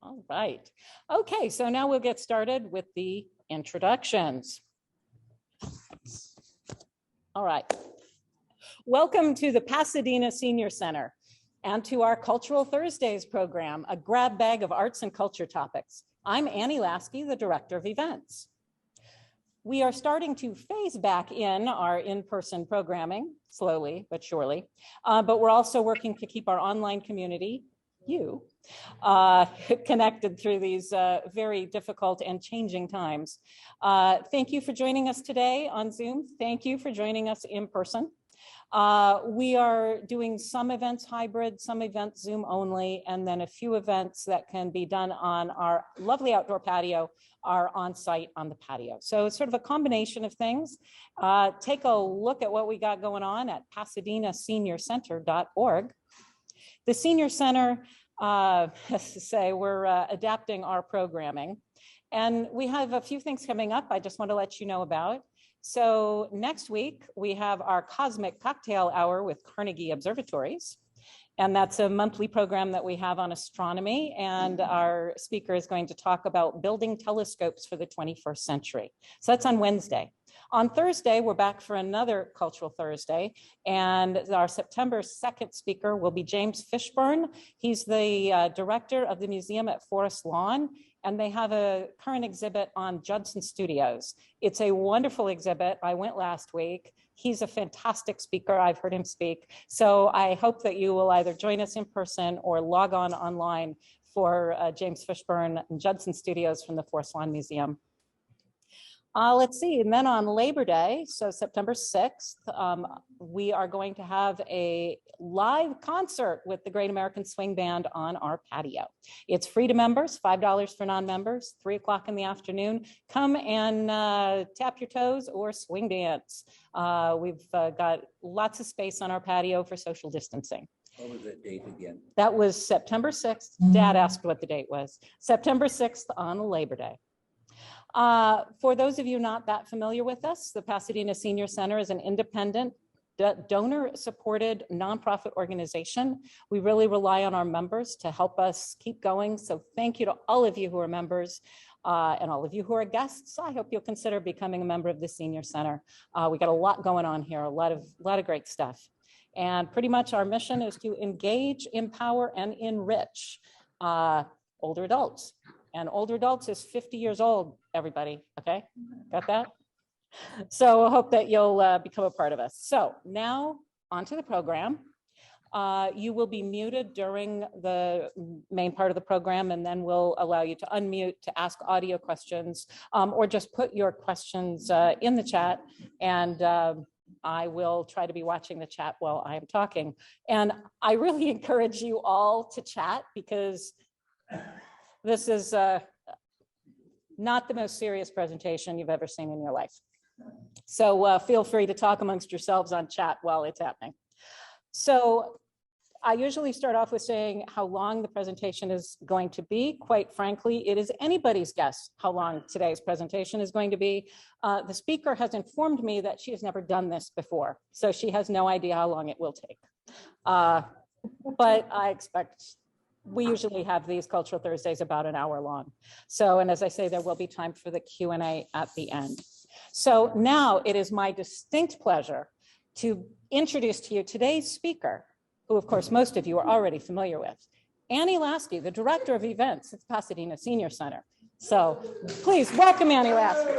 All right. Okay, so now we'll get started with the introductions. All right. Welcome to the Pasadena Senior Center and to our Cultural Thursdays program, a grab bag of arts and culture topics. I'm Annie Laskey, the Director of Events. We are starting to phase back in our in-person programming, slowly but surely, but we're also working to keep our online community, connected through these very difficult and changing times. Thank you for joining us today on Zoom. Thank you for joining us in person. We are doing some events hybrid, some events Zoom only, and then a few events that can be done on our lovely outdoor patio are on site on the patio. So it's sort of a combination of things. Take a look at what we got going on at pasadenaseniorcenter.org. The Senior Center, as to say, we're adapting our programming. And we have a few things coming up I just want to let you know about. So next week, we have our Cosmic Cocktail Hour with Carnegie Observatories. And that's a monthly program that we have on astronomy. And our speaker is going to talk about building telescopes for the 21st century. So that's on Wednesday. On Thursday, we're back for another Cultural Thursday, and our September 2nd speaker will be James Fishburne. He's the director of the museum at Forest Lawn, and they have a current exhibit on Judson Studios. It's a wonderful exhibit. I went last week. He's a fantastic speaker. I've heard him speak. So I hope that you will either join us in person or log on online for James Fishburne and Judson Studios from the Forest Lawn Museum. Let's see, and then on Labor Day, so September 6th, we are going to have a live concert with the Great American Swing Band on our patio. It's free to members, $5 for non-members, 3 o'clock in the afternoon. Come and tap your toes or swing dance. We've got lots of space on our patio for social distancing. What was that date again? That was September 6th. Dad asked what the date was. September 6th on Labor Day. For those of you not that familiar with us, the Pasadena Senior Center is an independent, donor-supported nonprofit organization. We really rely on our members to help us keep going. So thank you to all of you who are members and all of you who are guests. I hope you'll consider becoming a member of the Senior Center. We got a lot going on here, a lot of great stuff. And pretty much our mission is to engage, empower, and enrich older adults. And older adults is 50 years old, everybody, okay? Got that? So I hope that you'll become a part of us. So now onto the program. You will be muted during the main part of the program, and then we'll allow you to unmute to ask audio questions or just put your questions in the chat, and I will try to be watching the chat while I'm talking. And I really encourage you all to chat because this is not the most serious presentation you've ever seen in your life. So feel free to talk amongst yourselves on chat while it's happening. So I usually start off with saying how long the presentation is going to be. Quite frankly, it is anybody's guess how long today's presentation is going to be. The speaker has informed me that she has never done this before, so she has no idea how long it will take. But I expect we usually have these Cultural Thursdays about an hour long. So, and as I say, there will be time for the Q&A at the end. So now it is my distinct pleasure to introduce to you today's speaker, who of course most of you are already familiar with, Annie Laskey, the Director of Events at Pasadena Senior Center. So please welcome Annie Laskey.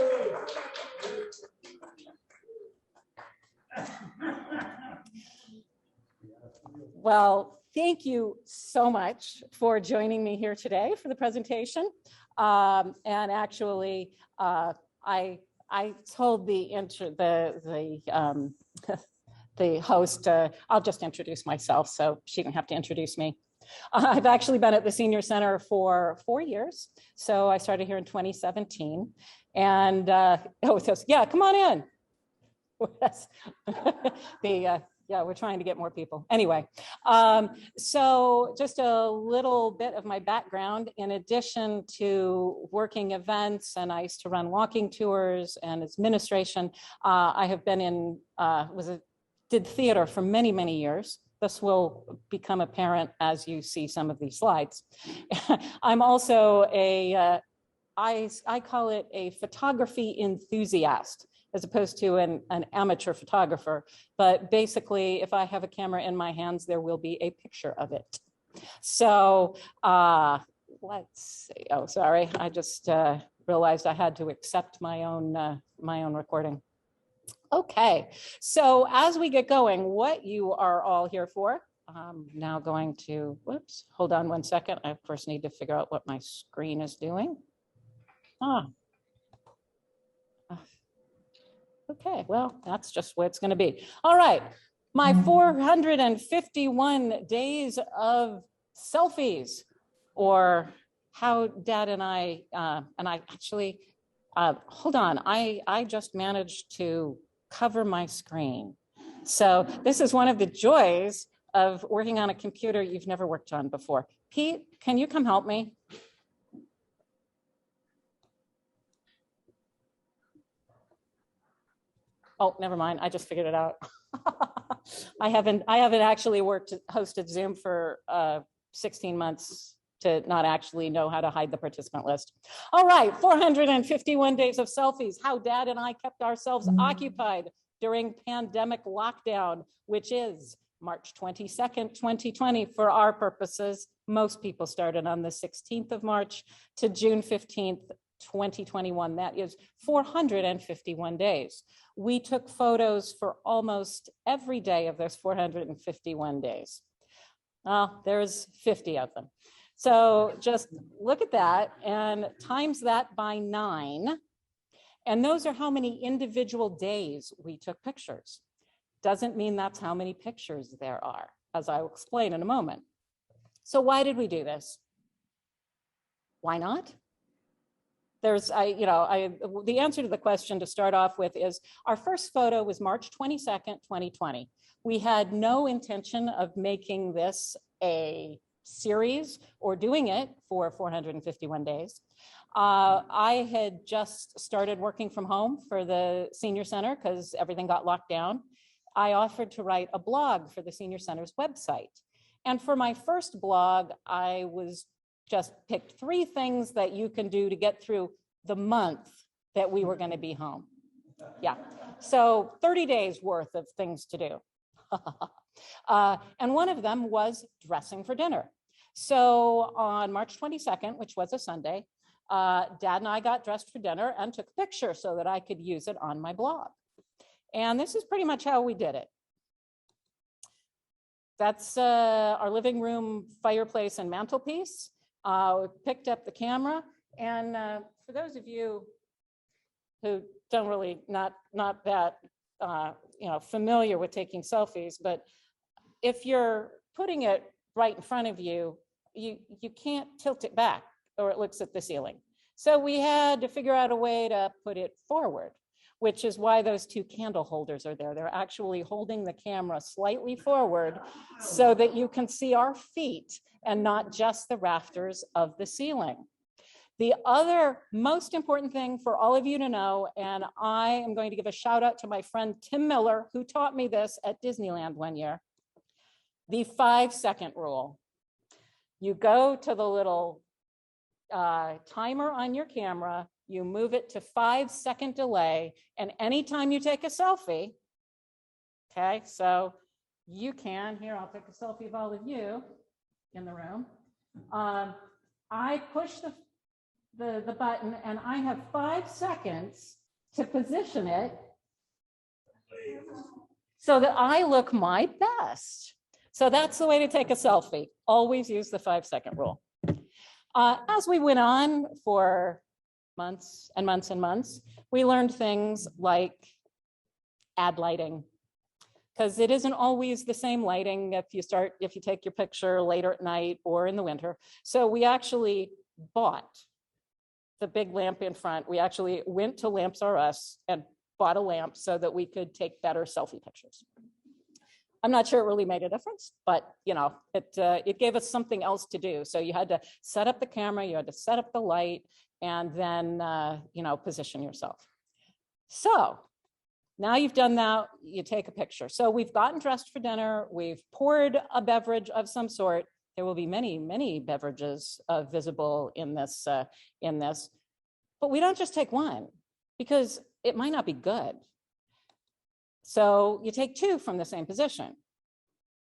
Well, thank you so much for joining me here today for the presentation. And actually, I told the host, I'll just introduce myself so she didn't have to introduce me. I've actually been at the Senior Center for 4 years. So I started here in 2017. And yeah, come on in. Yeah, we're trying to get more people. Anyway, so just a little bit of my background. In addition to working events, and I used to run walking tours and administration, I have been in, did theater for many, many years. This will become apparent as you see some of these slides. I'm also I call it a photography enthusiast, as opposed to an amateur photographer. But basically, if I have a camera in my hands, there will be a picture of it. So let's see. Oh, sorry. I just realized I had to accept my own recording. Okay, so as we get going, what you are all here for, I'm now going to, whoops, hold on one second. I first need to figure out what my screen is doing. Okay, well, that's just what it's going to be. All right, my 451 days of selfies, or how Dad and I actually, hold on, I just managed to cover my screen. So this is one of the joys of working on a computer you've never worked on before. Pete, can you come help me? Oh, never mind. I just figured it out. I haven't actually hosted Zoom for 16 months to not actually know how to hide the participant list. All right, 451 days of selfies, how Dad and I kept ourselves occupied during pandemic lockdown, which is March 22nd, 2020 for our purposes. Most people started on the 16th of March to June 15th, 2021. That is 451 days. We took photos for almost every day of those 451 days. Well, there's 50 of them. So just look at that and times that by 9. And those are how many individual days we took pictures. Doesn't mean that's how many pictures there are, as I will explain in a moment. So why did we do this? Why not? The answer to the question to start off with is our first photo was March 22nd, 2020. We had no intention of making this a series or doing it for 451 days. I had just started working from home for the senior center because everything got locked down. I offered to write a blog for the senior center's website. And for my first blog, I was just picked 3 things that you can do to get through the month that we were going to be home. Yeah, so 30 days worth of things to do. And one of them was dressing for dinner. So on March 22nd, which was a Sunday, Dad and I got dressed for dinner and took a picture so that I could use it on my blog. And this is pretty much how we did it. That's our living room fireplace and mantelpiece. We picked up the camera, and for those of you who don't really not that familiar with taking selfies, but if you're putting it right in front of you, you can't tilt it back or it looks at the ceiling. So we had to figure out a way to put it forward, which is why those 2 candle holders are there. They're actually holding the camera slightly forward so that you can see our feet and not just the rafters of the ceiling. The other most important thing for all of you to know, and I am going to give a shout out to my friend Tim Miller, who taught me this at Disneyland one year, the 5-second rule. You go to the little timer on your camera, you move it to 5-second delay, and anytime you take a selfie, okay, so you can, here, I'll take a selfie of all of you in the room. I push the button and I have 5 seconds to position it so that I look my best. So that's the way to take a selfie. Always use the 5-second rule. As we went on for months and months and months, we learned things like add lighting, because it isn't always the same lighting if you take your picture later at night or in the winter. So we actually bought the big lamp in front. We actually went to Lamps R Us and bought a lamp so that we could take better selfie pictures. I'm not sure it really made a difference, but it gave us something else to do. So you had to set up the camera, you had to set up the light, and then position yourself. So Now you've done that, you take a picture. So we've gotten dressed for dinner. We've poured a beverage of some sort. There will be many, many beverages visible in this, but we don't just take one because it might not be good. So you take two from the same position,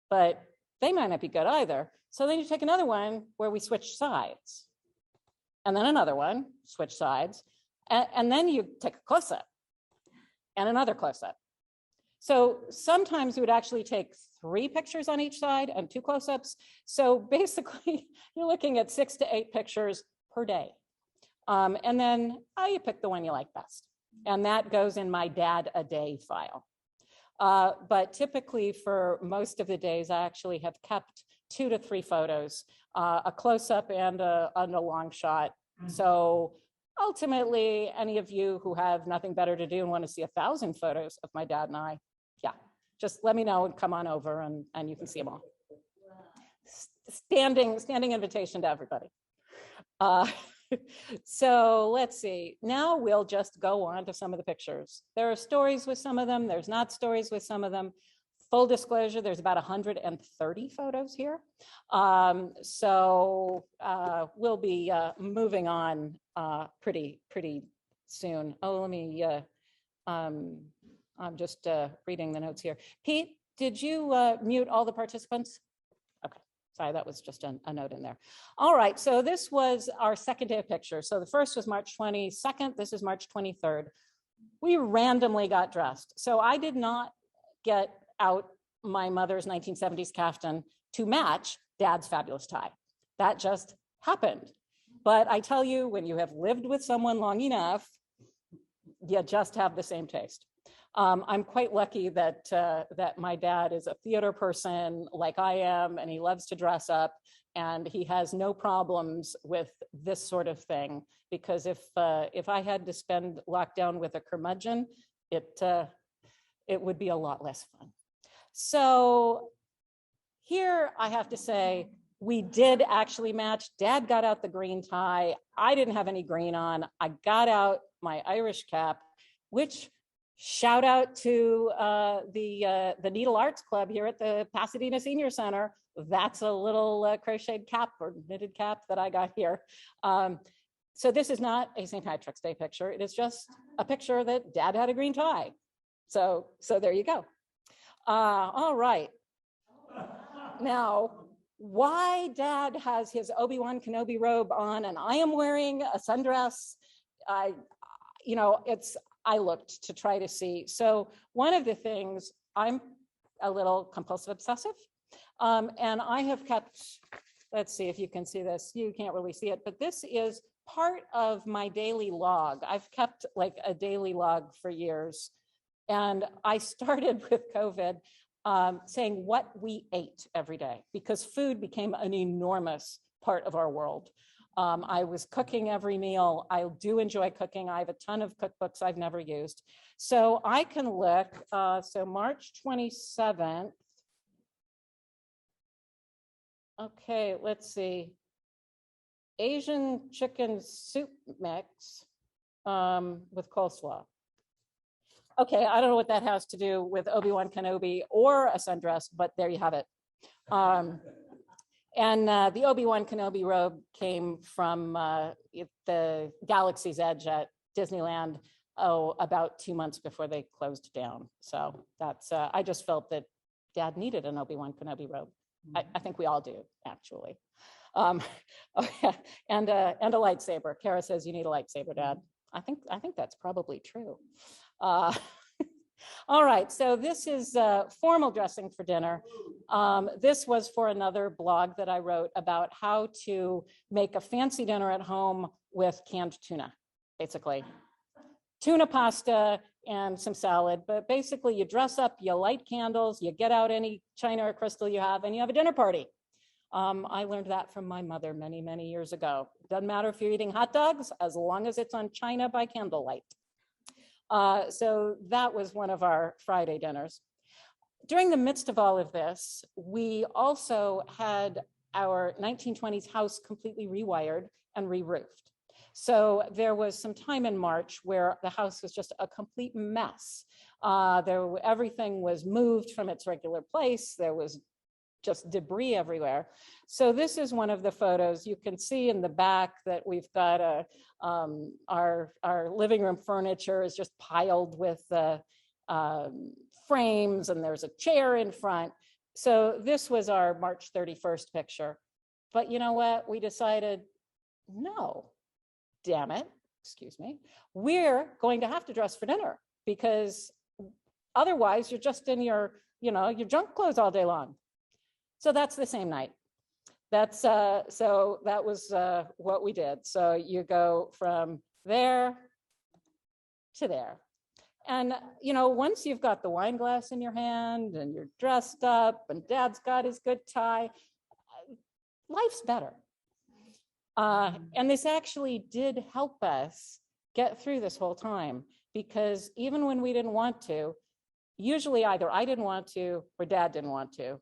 but they might not be good either. So then you take another one where we switch sides, and then another one, switch sides, and then you take a close-up and another close-up. So sometimes we would actually take 3 pictures on each side and 2 close-ups. So basically, you're looking at 6 to 8 pictures per day. And then you pick the one you like best. And that goes in my dad a day file. But typically for most of the days, I actually have kept 2 to 3 photos, a close-up and a long shot. So ultimately, any of you who have nothing better to do and want to see 1,000 photos of my dad and I, yeah, just let me know and come on over and you can see them all. Standing invitation to everybody. So let's see. Now we'll just go on to some of the pictures. There are stories with some of them. There's not stories with some of them. Full disclosure, there's about 130 photos here. So we'll be moving on pretty soon. Oh, let me, I'm just reading the notes here. Pete, did you mute all the participants? Okay, sorry, that was just a note in there. All right, so this was our second day of pictures. So the first was March 22nd, this is March 23rd. We randomly got dressed. So I did not get out my mother's 1970s kaftan to match Dad's fabulous tie. That just happened. But I tell you, when you have lived with someone long enough, you just have the same taste. I'm quite lucky that my dad is a theater person like I am, and he loves to dress up, and he has no problems with this sort of thing, because if I had to spend lockdown with a curmudgeon, it would be a lot less fun. So here I have to say, we did actually match. Dad got out the green tie. I didn't have any green on. I got out my Irish cap, which, shout out to the Needle Arts Club here at the Pasadena Senior Center. That's a little crocheted cap or knitted cap that I got here. So this is not a St. Patrick's Day picture. It is just a picture that Dad had a green tie. So there you go. All right. Now, why Dad has his Obi-Wan Kenobi robe on and I am wearing a sundress, I looked to try to see. So one of the things, I'm a little compulsive obsessive, and I have kept, let's see if you can see this. You can't really see it, but this is part of my daily log. I've kept like a daily log for years. And I started with COVID saying what we ate every day, because food became an enormous part of our world. I was cooking every meal. I do enjoy cooking. I have a ton of cookbooks I've never used. So I can look, so March 27th. Okay, let's see. Asian chicken soup mix with coleslaw. Okay, I don't know what that has to do with Obi-Wan Kenobi or a sundress, but there you have it. And the Obi-Wan Kenobi robe came from the Galaxy's Edge at Disneyland, about 2 months before they closed down. So that's, I just felt that Dad needed an Obi-Wan Kenobi robe. I think we all do, actually. And a lightsaber. Kara says you need a lightsaber, Dad. I think that's probably true. All right, so this is formal dressing for dinner. This was for another blog that I wrote about how to make a fancy dinner at home with canned tuna, basically. Tuna pasta and some salad, but basically you dress up, you light candles, you get out any china or crystal you have, and you have a dinner party. I learned that from my mother many, many years ago. Doesn't matter if you're eating hot dogs, as long as it's on china by candlelight. So that was one of our Friday dinners. During the midst of all of this, we also had our 1920s house completely rewired and re-roofed. So there was some time in March where the house was just a complete mess. Everything was moved from its regular place. There was just debris everywhere. So this is one of the photos. You can see in the back that we've got our living room furniture is just piled with frames, and there's a chair in front. So this was our March 31st picture. But you know what? We decided, no, damn it, excuse me, we're going to have to dress for dinner, because otherwise you're just in your junk clothes all day long. So that's the same night. So that was what we did. So you go from there to there. And, once you've got the wine glass in your hand and you're dressed up and Dad's got his good tie, life's better. And this actually did help us get through this whole time, because even when we didn't want to, usually either I didn't want to or Dad didn't want to.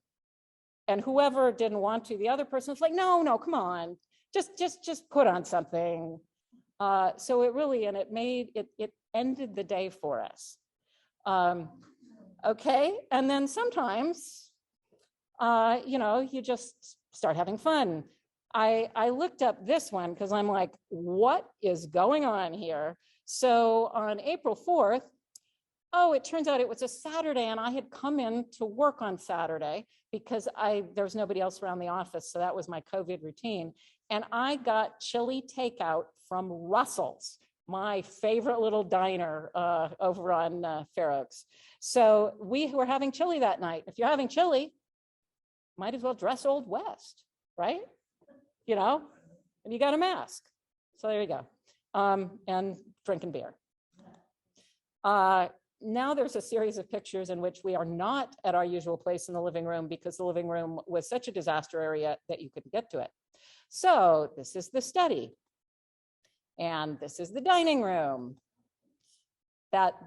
And whoever didn't want to, the other person was like, no, come on, just put on something. So it really, and it ended the day for us. Okay, and then sometimes, you just start having fun. I looked up this one because I'm like, what is going on here? So on April 4th, it turns out it was a Saturday, and I had come in to work on Saturday because there was nobody else around the office. So that was my COVID routine. And I got chili takeout from Russell's, my favorite little diner over on Fair Oaks. So we were having chili that night. If you're having chili, might as well dress Old West, right? And you got a mask. So there you go. And drinking beer. Now there's a series of pictures in which we are not at our usual place in the living room, because the living room was such a disaster area that you couldn't get to it. So this is the study. And this is the dining room.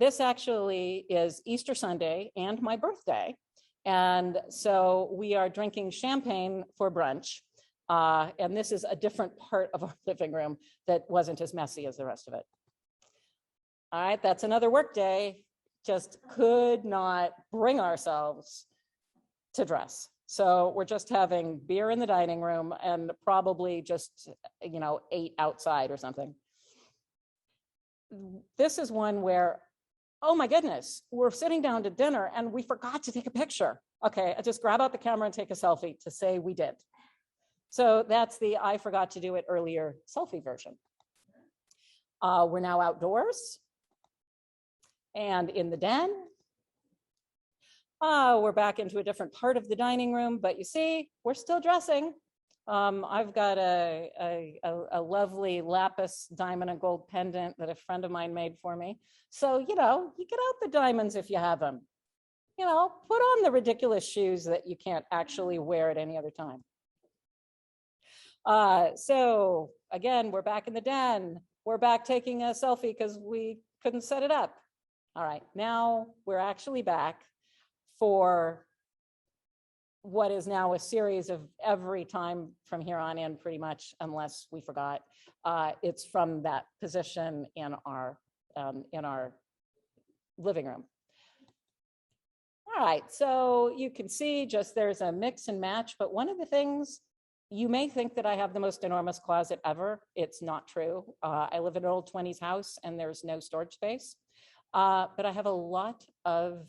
This actually is Easter Sunday and my birthday. And so we are drinking champagne for brunch. And this is a different part of our living room that wasn't as messy as the rest of it. All right, that's another work day. Just could not bring ourselves to dress. So we're just having beer in the dining room and probably just, ate outside or something. This is one where, oh my goodness, we're sitting down to dinner and we forgot to take a picture. Okay, I just grab out the camera and take a selfie to say we did. So that's the I forgot to do it earlier selfie version. We're now outdoors and in the den. We're back into a different part of the dining room, but you see, we're still dressing. I've got a lovely lapis diamond and gold pendant that a friend of mine made for me. So, you get out the diamonds if you have them. Put on the ridiculous shoes that you can't actually wear at any other time. So again, we're back in the den. We're back taking a selfie because we couldn't set it up. All right, now we're actually back for what is now a series of every time from here on in, pretty much, unless we forgot. It's from that position in our living room. All right, so you can see just there's a mix and match, but one of the things, you may think that I have the most enormous closet ever. It's not true. I live in an old 20s house and there's no storage space, but I have a lot of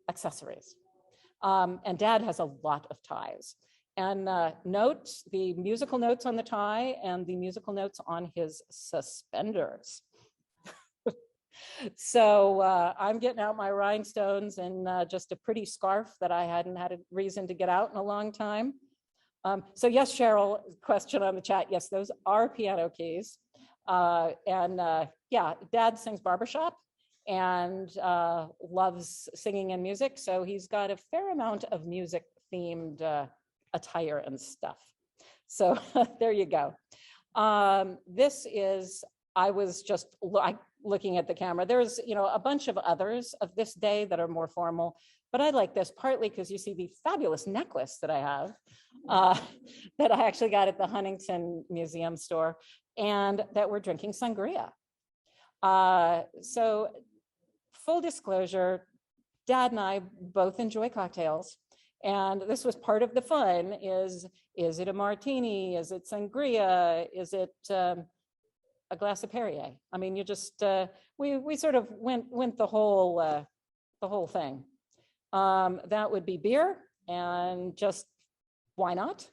accessories. And Dad has a lot of ties. And notes, the musical notes on the tie and the musical notes on his suspenders. So I'm getting out my rhinestones and just a pretty scarf that I hadn't had a reason to get out in a long time. So yes, Cheryl, question on the chat. Yes, those are piano keys. Yeah, Dad sings barbershop and loves singing and music. So he's got a fair amount of music themed attire and stuff. So there you go. This is, I was just looking at the camera. There's, a bunch of others of this day that are more formal, but I like this partly because you see the fabulous necklace that I have. that I actually got at the Huntington Museum store, and that we're drinking sangria. So full disclosure, Dad and I both enjoy cocktails. And this was part of the fun is it a martini? Is it sangria? Is it a glass of Perrier? I mean, you just, we sort of went the whole thing. That would be beer, and just why not?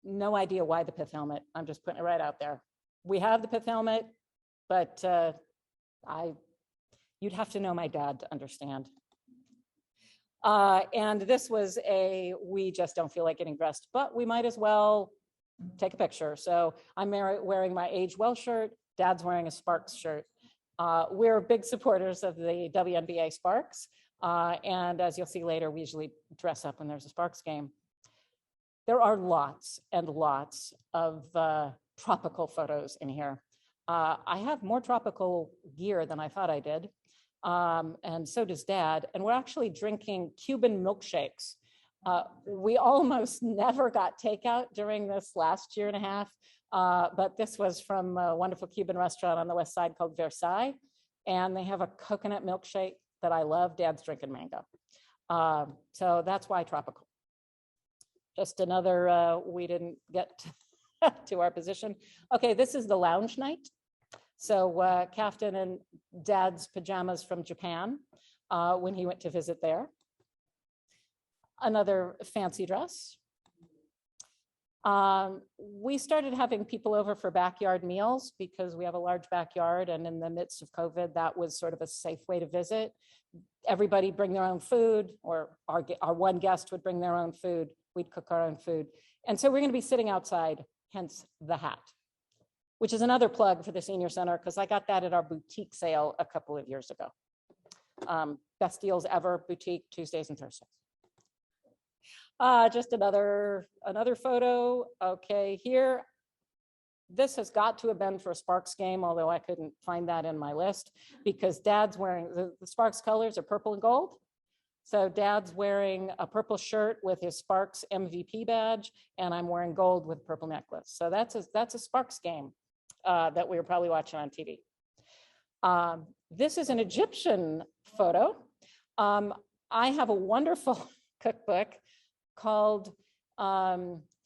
No idea why the pith helmet. I'm just putting it right out there. We have the pith helmet, but you'd have to know my dad to understand. And this was we just don't feel like getting dressed, but we might as well take a picture. So I'm wearing my Age Well shirt. Dad's wearing a Sparks shirt. We're big supporters of the WNBA Sparks. And as you'll see later, we usually dress up when there's a Sparks game. There are lots and lots of tropical photos in here. I have more tropical gear than I thought I did. And so does Dad. And we're actually drinking Cuban milkshakes. We almost never got takeout during this last year and a half, but this was from a wonderful Cuban restaurant on the west side called Versailles. And they have a coconut milkshake that I love. Dad's drinking mango. So that's why tropical. Just another, we didn't get to our position. Okay, this is the lounge night. So Captain and Dad's pajamas from Japan when he went to visit there. Another fancy dress. We started having people over for backyard meals because we have a large backyard, and in the midst of COVID, that was sort of a safe way to visit. Everybody bring their own food, or our one guest would bring their own food. We'd cook our own food. And so we're going to be sitting outside, hence the hat, which is another plug for the Senior Center because I got that at our boutique sale a couple of years ago. Best deals ever, boutique, Tuesdays and Thursdays. Just another photo. Okay, here. This has got to have been for a Sparks game, although I couldn't find that in my list because Dad's wearing, the Sparks colors are purple and gold. So Dad's wearing a purple shirt with his Sparks MVP badge, and I'm wearing gold with a purple necklace. So that's a Sparks game that we were probably watching on TV. This is an Egyptian photo. I have a wonderful cookbook called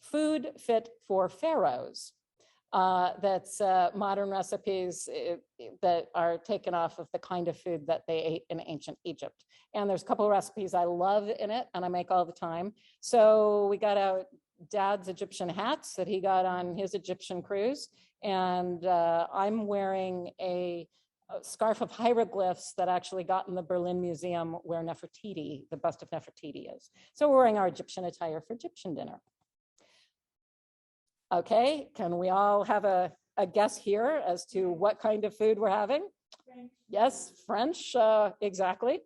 Food Fit for Pharaohs. That's modern recipes that are taken off of the kind of food that they ate in ancient Egypt. And there's a couple of recipes I love in it and I make all the time. So we got out Dad's Egyptian hats that he got on his Egyptian cruise. And I'm wearing a scarf of hieroglyphs that actually got in the Berlin Museum where Nefertiti, the bust of Nefertiti is. So we're wearing our Egyptian attire for Egyptian dinner. Okay, can we all have a guess here as to what kind of food we're having? French. Yes, French, exactly.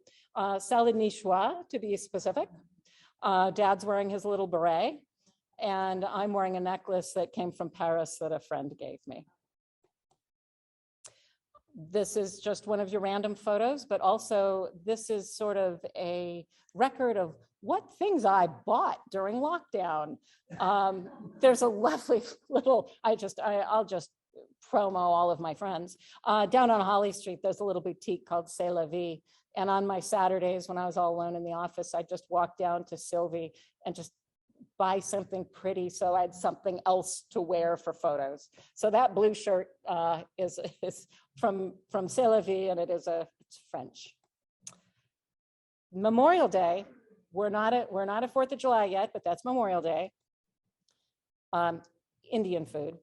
Salad niçoise, to be specific. Dad's wearing his little beret, and I'm wearing a necklace that came from Paris that a friend gave me. This is just one of your random photos, but also this is sort of a record of what things I bought during lockdown. There's a lovely little, I'll just promo all of my friends. Down on Holly Street, there's a little boutique called C'est La Vie. And on my Saturdays when I was all alone in the office, I'd just walk down to Sylvie and just buy something pretty so I had something else to wear for photos. So that blue shirt is from C'est La Vie, and it's French. Memorial Day, we're not at 4th of July yet, but that's Memorial Day. Indian food.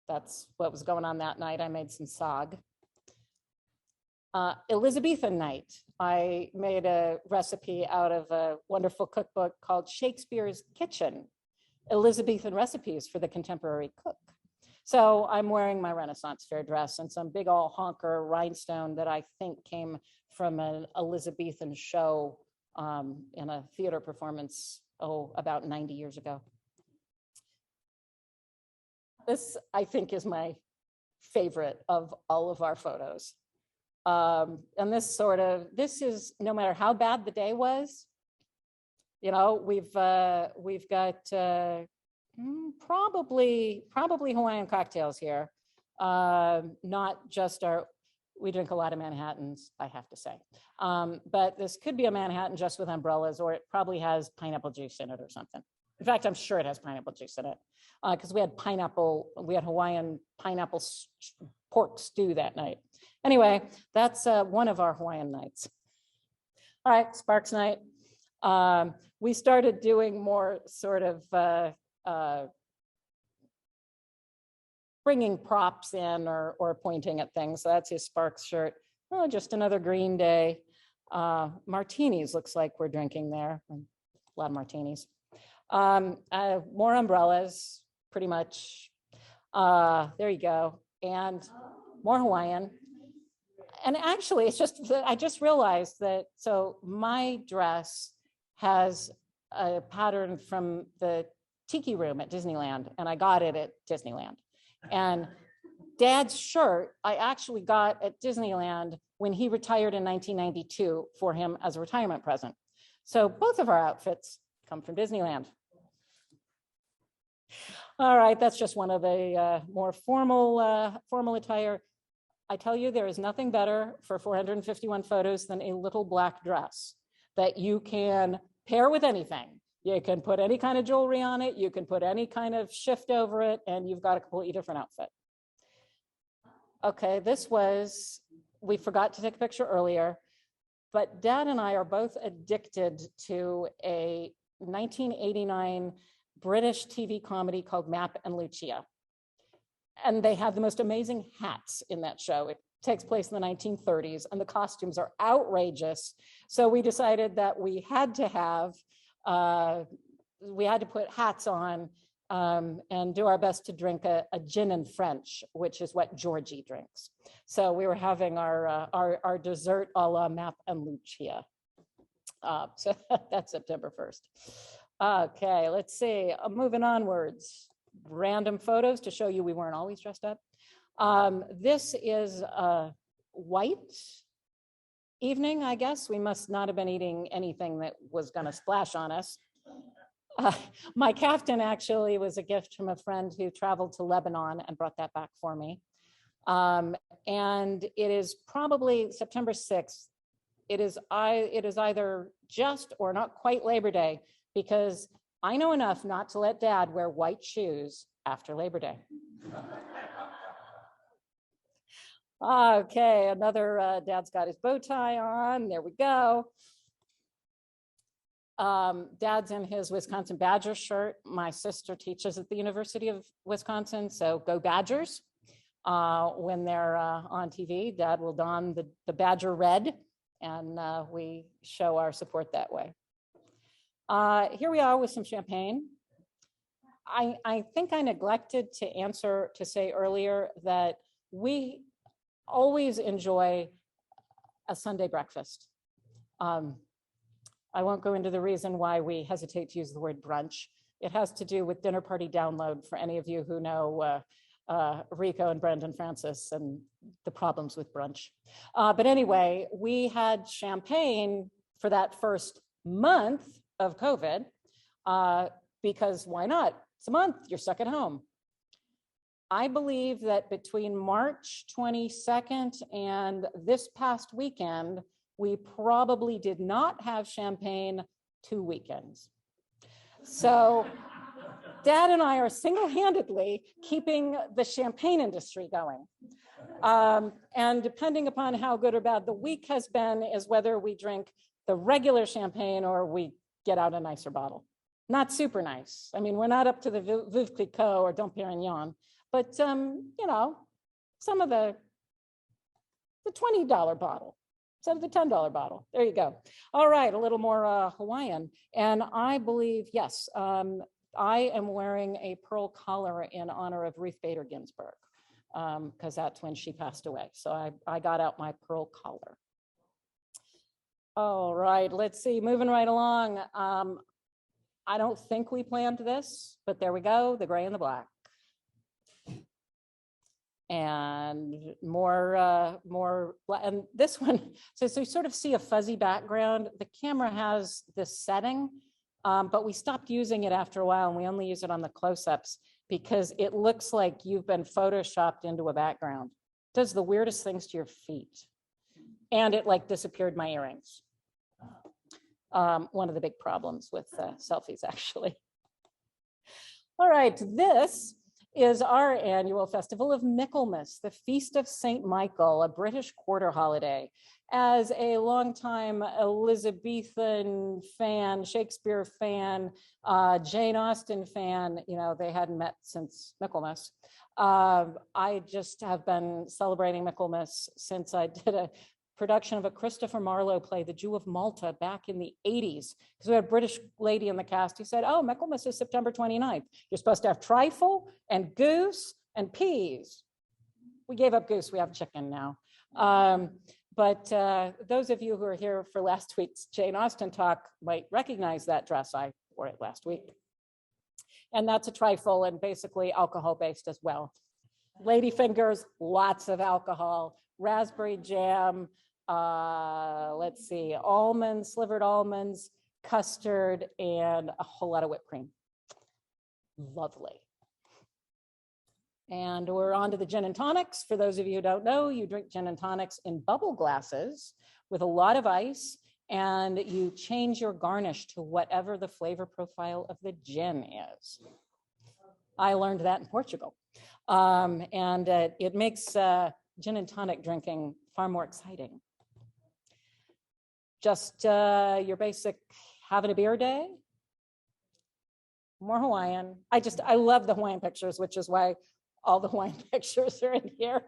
That's what was going on that night. I made some saag. Elizabethan night. I made a recipe out of a wonderful cookbook called Shakespeare's Kitchen, Elizabethan recipes for the contemporary cook. So I'm wearing my Renaissance fair dress and some big old honker rhinestone that I think came from an Elizabethan show in a theater performance, about 90 years ago. This, I think, is my favorite of all of our photos. And this is, no matter how bad the day was, we've got probably Hawaiian cocktails here. Not just we drink a lot of Manhattans, I have to say. But this could be a Manhattan just with umbrellas, or it probably has pineapple juice in it or something. In fact, I'm sure it has pineapple juice in it because we had Hawaiian pineapple pork stew that night. Anyway, that's one of our Hawaiian nights. All right, Sparks night. We started doing more sort of bringing props in or pointing at things. So that's his Sparks shirt. Oh, just another green day. Martinis looks like we're drinking there. A lot of martinis. More umbrellas, pretty much. There you go. And more Hawaiian. And actually, I just realized that, so my dress has a pattern from the Tiki Room at Disneyland, and I got it at Disneyland. And Dad's shirt, I actually got at Disneyland when he retired in 1992 for him as a retirement present. So both of our outfits come from Disneyland. All right, that's just one of the more formal attire. I tell you, there is nothing better for 451 photos than a little black dress that you can pair with anything. You can put any kind of jewelry on it. You can put any kind of shift over it, and you've got a completely different outfit. Okay, we forgot to take a picture earlier, but Dad and I are both addicted to a 1989 British TV comedy called Mapp and Lucia. And they have the most amazing hats in that show. It takes place in the 1930s, and the costumes are outrageous. So we decided that we had to put hats on and do our best to drink a gin and French, which is what Georgie drinks. So we were having our dessert a la Mapp and Lucia. So that's September 1st. Okay, let's see. Moving onwards. Random photos to show you we weren't always dressed up. This is a white evening, I guess. We must not have been eating anything that was going to splash on us. My caftan actually was a gift from a friend who traveled to Lebanon and brought that back for me. And it is probably September 6th. It is either just or not quite Labor Day, because I know enough not to let Dad wear white shoes after Labor Day. Okay, another Dad's got his bow tie on. There we go. Dad's in his Wisconsin Badgers shirt. My sister teaches at the University of Wisconsin, so go Badgers. When they're on TV, Dad will don the Badger red, and we show our support that way. Here we are with some champagne. I think I neglected to say earlier that we always enjoy a Sunday breakfast. I won't go into the reason why we hesitate to use the word brunch. It has to do with dinner party download for any of you who know Rico and Brendan Francis and the problems with brunch. But anyway, we had champagne for that first month of COVID because why not? It's a month, you're stuck at home. I believe that between March 22nd and this past weekend, we probably did not have champagne 2 weekends. So Dad and I are single-handedly keeping the champagne industry going. And depending upon how good or bad the week has been is whether we drink the regular champagne or we get out a nicer bottle. Not super nice. I mean, we're not up to the Veuve Clicquot or Dom Perignon, but you know, some of the $20 bottle, some of the $10 bottle. There you go. All right, a little more Hawaiian. And I believe, yes, I am wearing a pearl collar in honor of Ruth Bader Ginsburg, because that's when she passed away. So I got out my pearl collar. All right, let's see, moving right along. I don't think we planned this, but there we go, the gray and the black. And more, and this one, so you sort of see a fuzzy background. The camera has this setting But we stopped using it after a while, and we only use it on the close-ups because it looks like you've been photoshopped into a background. It does the weirdest things to your feet. And it like disappeared my earrings. One of the big problems with selfies, actually. All right, this is our annual festival of Michaelmas, the Feast of St. Michael, a British quarter holiday. As a longtime Elizabethan fan, Shakespeare fan, Jane Austen fan, you know, they hadn't met since Michaelmas. I just have been celebrating Michaelmas since I did a production of a Christopher Marlowe play, The Jew of Malta, back in the 80s. Because we had a British lady in the cast who said, oh, Michaelmas is September 29th. You're supposed to have trifle and goose and peas. We gave up goose, we have chicken now. But those of you who are here for last week's Jane Austen talk might recognize that dress. I wore it last week. And that's a trifle and basically alcohol-based as well. Lady fingers, lots of alcohol, raspberry jam, let's see, almonds, slivered almonds, custard, and a whole lot of whipped cream. Lovely. And we're on to the gin and tonics. For those of you who don't know, you drink gin and tonics in bubble glasses with a lot of ice, and you change your garnish to whatever the flavor profile of the gin is. I learned that in Portugal. And it makes gin and tonic drinking far more exciting. Just your basic having a beer day, more Hawaiian. I love the Hawaiian pictures, which is why all the Hawaiian pictures are in here.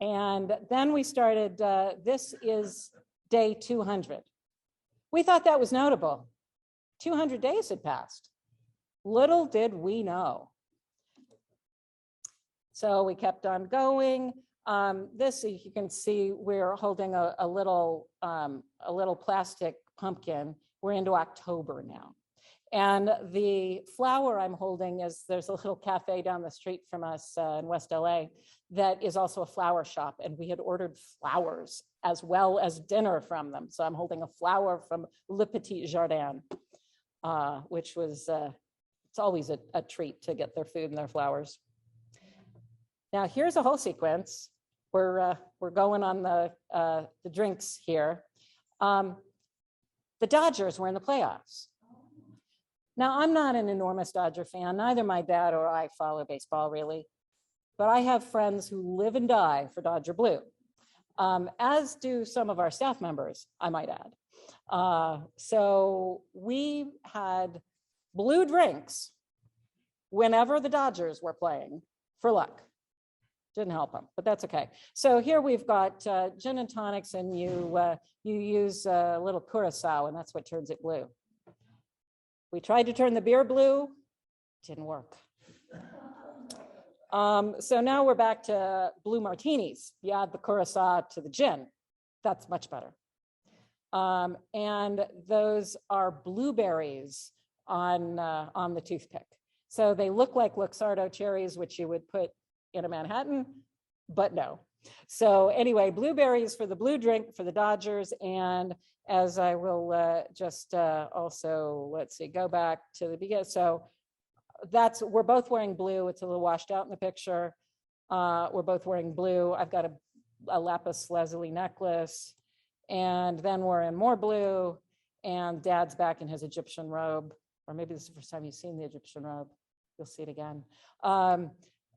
And then we started, this is day 200. We thought that was notable. 200 days had passed. Little did we know. So we kept on going. This, you can see, we're holding a little plastic pumpkin. We're into October now. And the flower I'm holding is, there's a little cafe down the street from us in West LA that is also a flower shop. And we had ordered flowers as well as dinner from them. So I'm holding a flower from Le Petit Jardin, which was, it's always a treat to get their food and their flowers. Now here's a whole sequence. We're going on the drinks here. The Dodgers were in the playoffs. Now, I'm not an enormous Dodger fan. Neither my dad or I follow baseball, really. But I have friends who live and die for Dodger blue, as do some of our staff members, I might add. So we had blue drinks whenever the Dodgers were playing for luck. Didn't help them, but that's okay. So here we've got gin and tonics, and you use a little curacao, and that's what turns it blue. We tried to turn the beer blue, didn't work. So now we're back to blue martinis. You add the curacao to the gin. That's much better. And those are blueberries on the toothpick. So they look like Luxardo cherries, which you would put in a Manhattan, but no. So anyway, blueberries for the blue drink for the Dodgers. And as I will just also, let's see, go back to the beginning. So we're both wearing blue. It's a little washed out in the picture. We're both wearing blue. I've got a lapis lazuli necklace, and then we're in more blue, and Dad's back in his Egyptian robe, or maybe this is the first time you've seen the Egyptian robe. You'll see it again.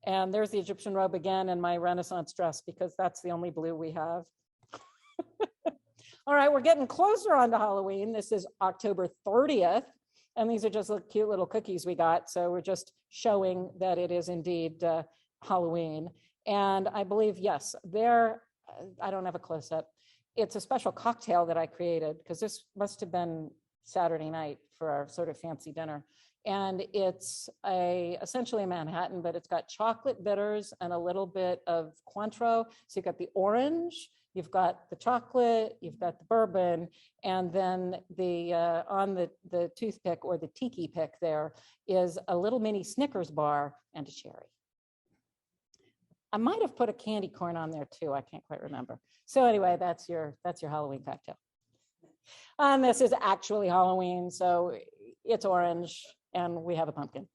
And there's the Egyptian robe again and my Renaissance dress, because that's the only blue we have. All right, we're getting closer on to Halloween. This is October 30th, and these are just cute little cookies we got. So we're just showing that it is indeed Halloween. And I believe, yes, I don't have a close-up. It's a special cocktail that I created, because this must have been Saturday night for our sort of fancy dinner. And it's essentially a Manhattan, but it's got chocolate bitters and a little bit of Cointreau. So you've got the orange, you've got the chocolate, you've got the bourbon, and then on the toothpick, or the tiki pick, there is a little mini Snickers bar and a cherry. I might have put a candy corn on there too. I can't quite remember. So anyway, that's your Halloween cocktail. And this is actually Halloween, so it's orange and we have a pumpkin.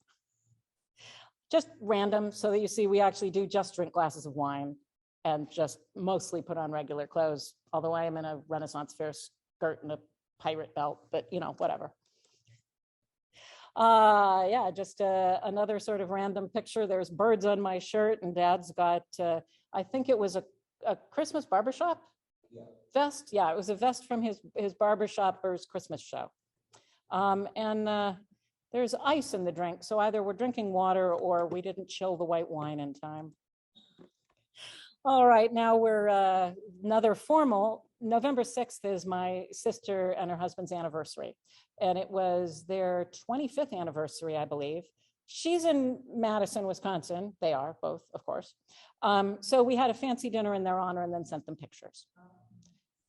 Just random, so that you see we actually do just drink glasses of wine and just mostly put on regular clothes, although I am in a Renaissance fair skirt and a pirate belt, but whatever. Yeah, just another sort of random picture. There's birds on my shirt, and Dad's got, I think it was a Christmas barbershop vest. Yeah, it was a vest from his barbershopper's Christmas show. And there's ice in the drink, so either we're drinking water or we didn't chill the white wine in time. All right, now we're another formal. November 6th is my sister and her husband's anniversary, and it was their 25th anniversary, I believe. She's in Madison, Wisconsin. They are both, of course. So we had a fancy dinner in their honor and then sent them pictures.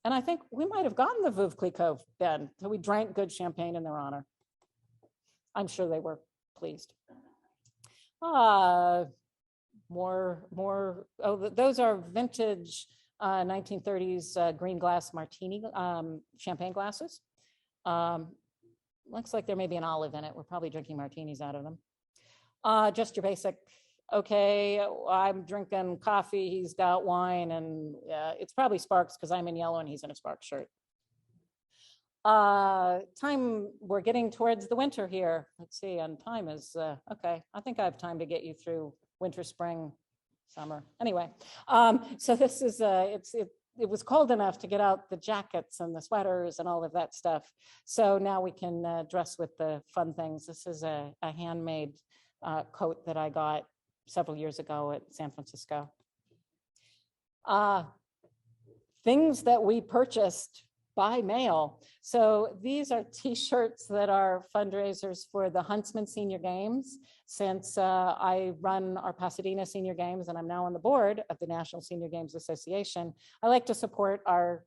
And I think we might have gotten the Veuve Clicquot then, so we drank good champagne in their honor. I'm sure they were pleased. Those are vintage 1930s green glass martini champagne glasses. Looks like there may be an olive in it. We're probably drinking martinis out of them. Just your basic, okay, I'm drinking coffee, he's got wine, and it's probably Sparks because I'm in yellow and he's in a Sparks shirt. Time, we're getting towards the winter here. Let's see, and time is, okay, I think I have time to get you through winter, spring, summer. Anyway, so this is, it was cold enough to get out the jackets and the sweaters and all of that stuff. So now we can dress with the fun things. This is a handmade coat that I got several years ago at San Francisco. Things that we purchased by mail. So these are t-shirts that are fundraisers for the Huntsman Senior Games. Since I run our Pasadena Senior Games and I'm now on the board of the National Senior Games Association, I like to support our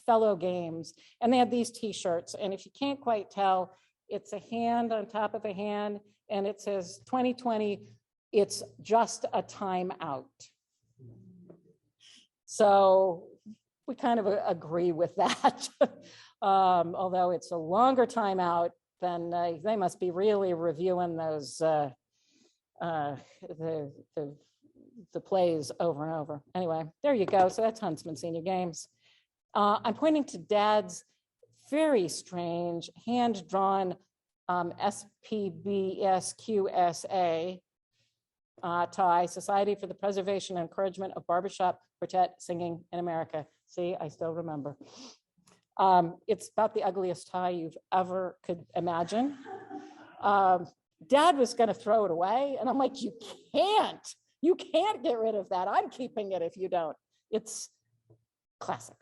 fellow games. And they have these t-shirts. And if you can't quite tell, it's a hand on top of a hand and it says 2020, it's just a time out. So we kind of agree with that. Although it's a longer time out, then they must be really reviewing those the plays over and over. Anyway, there you go. So that's Huntsman Senior Games. I'm pointing to Dad's very strange hand-drawn SPBSQSA tie, Society for the Preservation and Encouragement of Barbershop Quartet Singing in America. See, I still remember. It's about the ugliest tie you've ever could imagine. Dad was going to throw it away, and I'm like, you can't get rid of that. I'm keeping it if you don't. It's classic.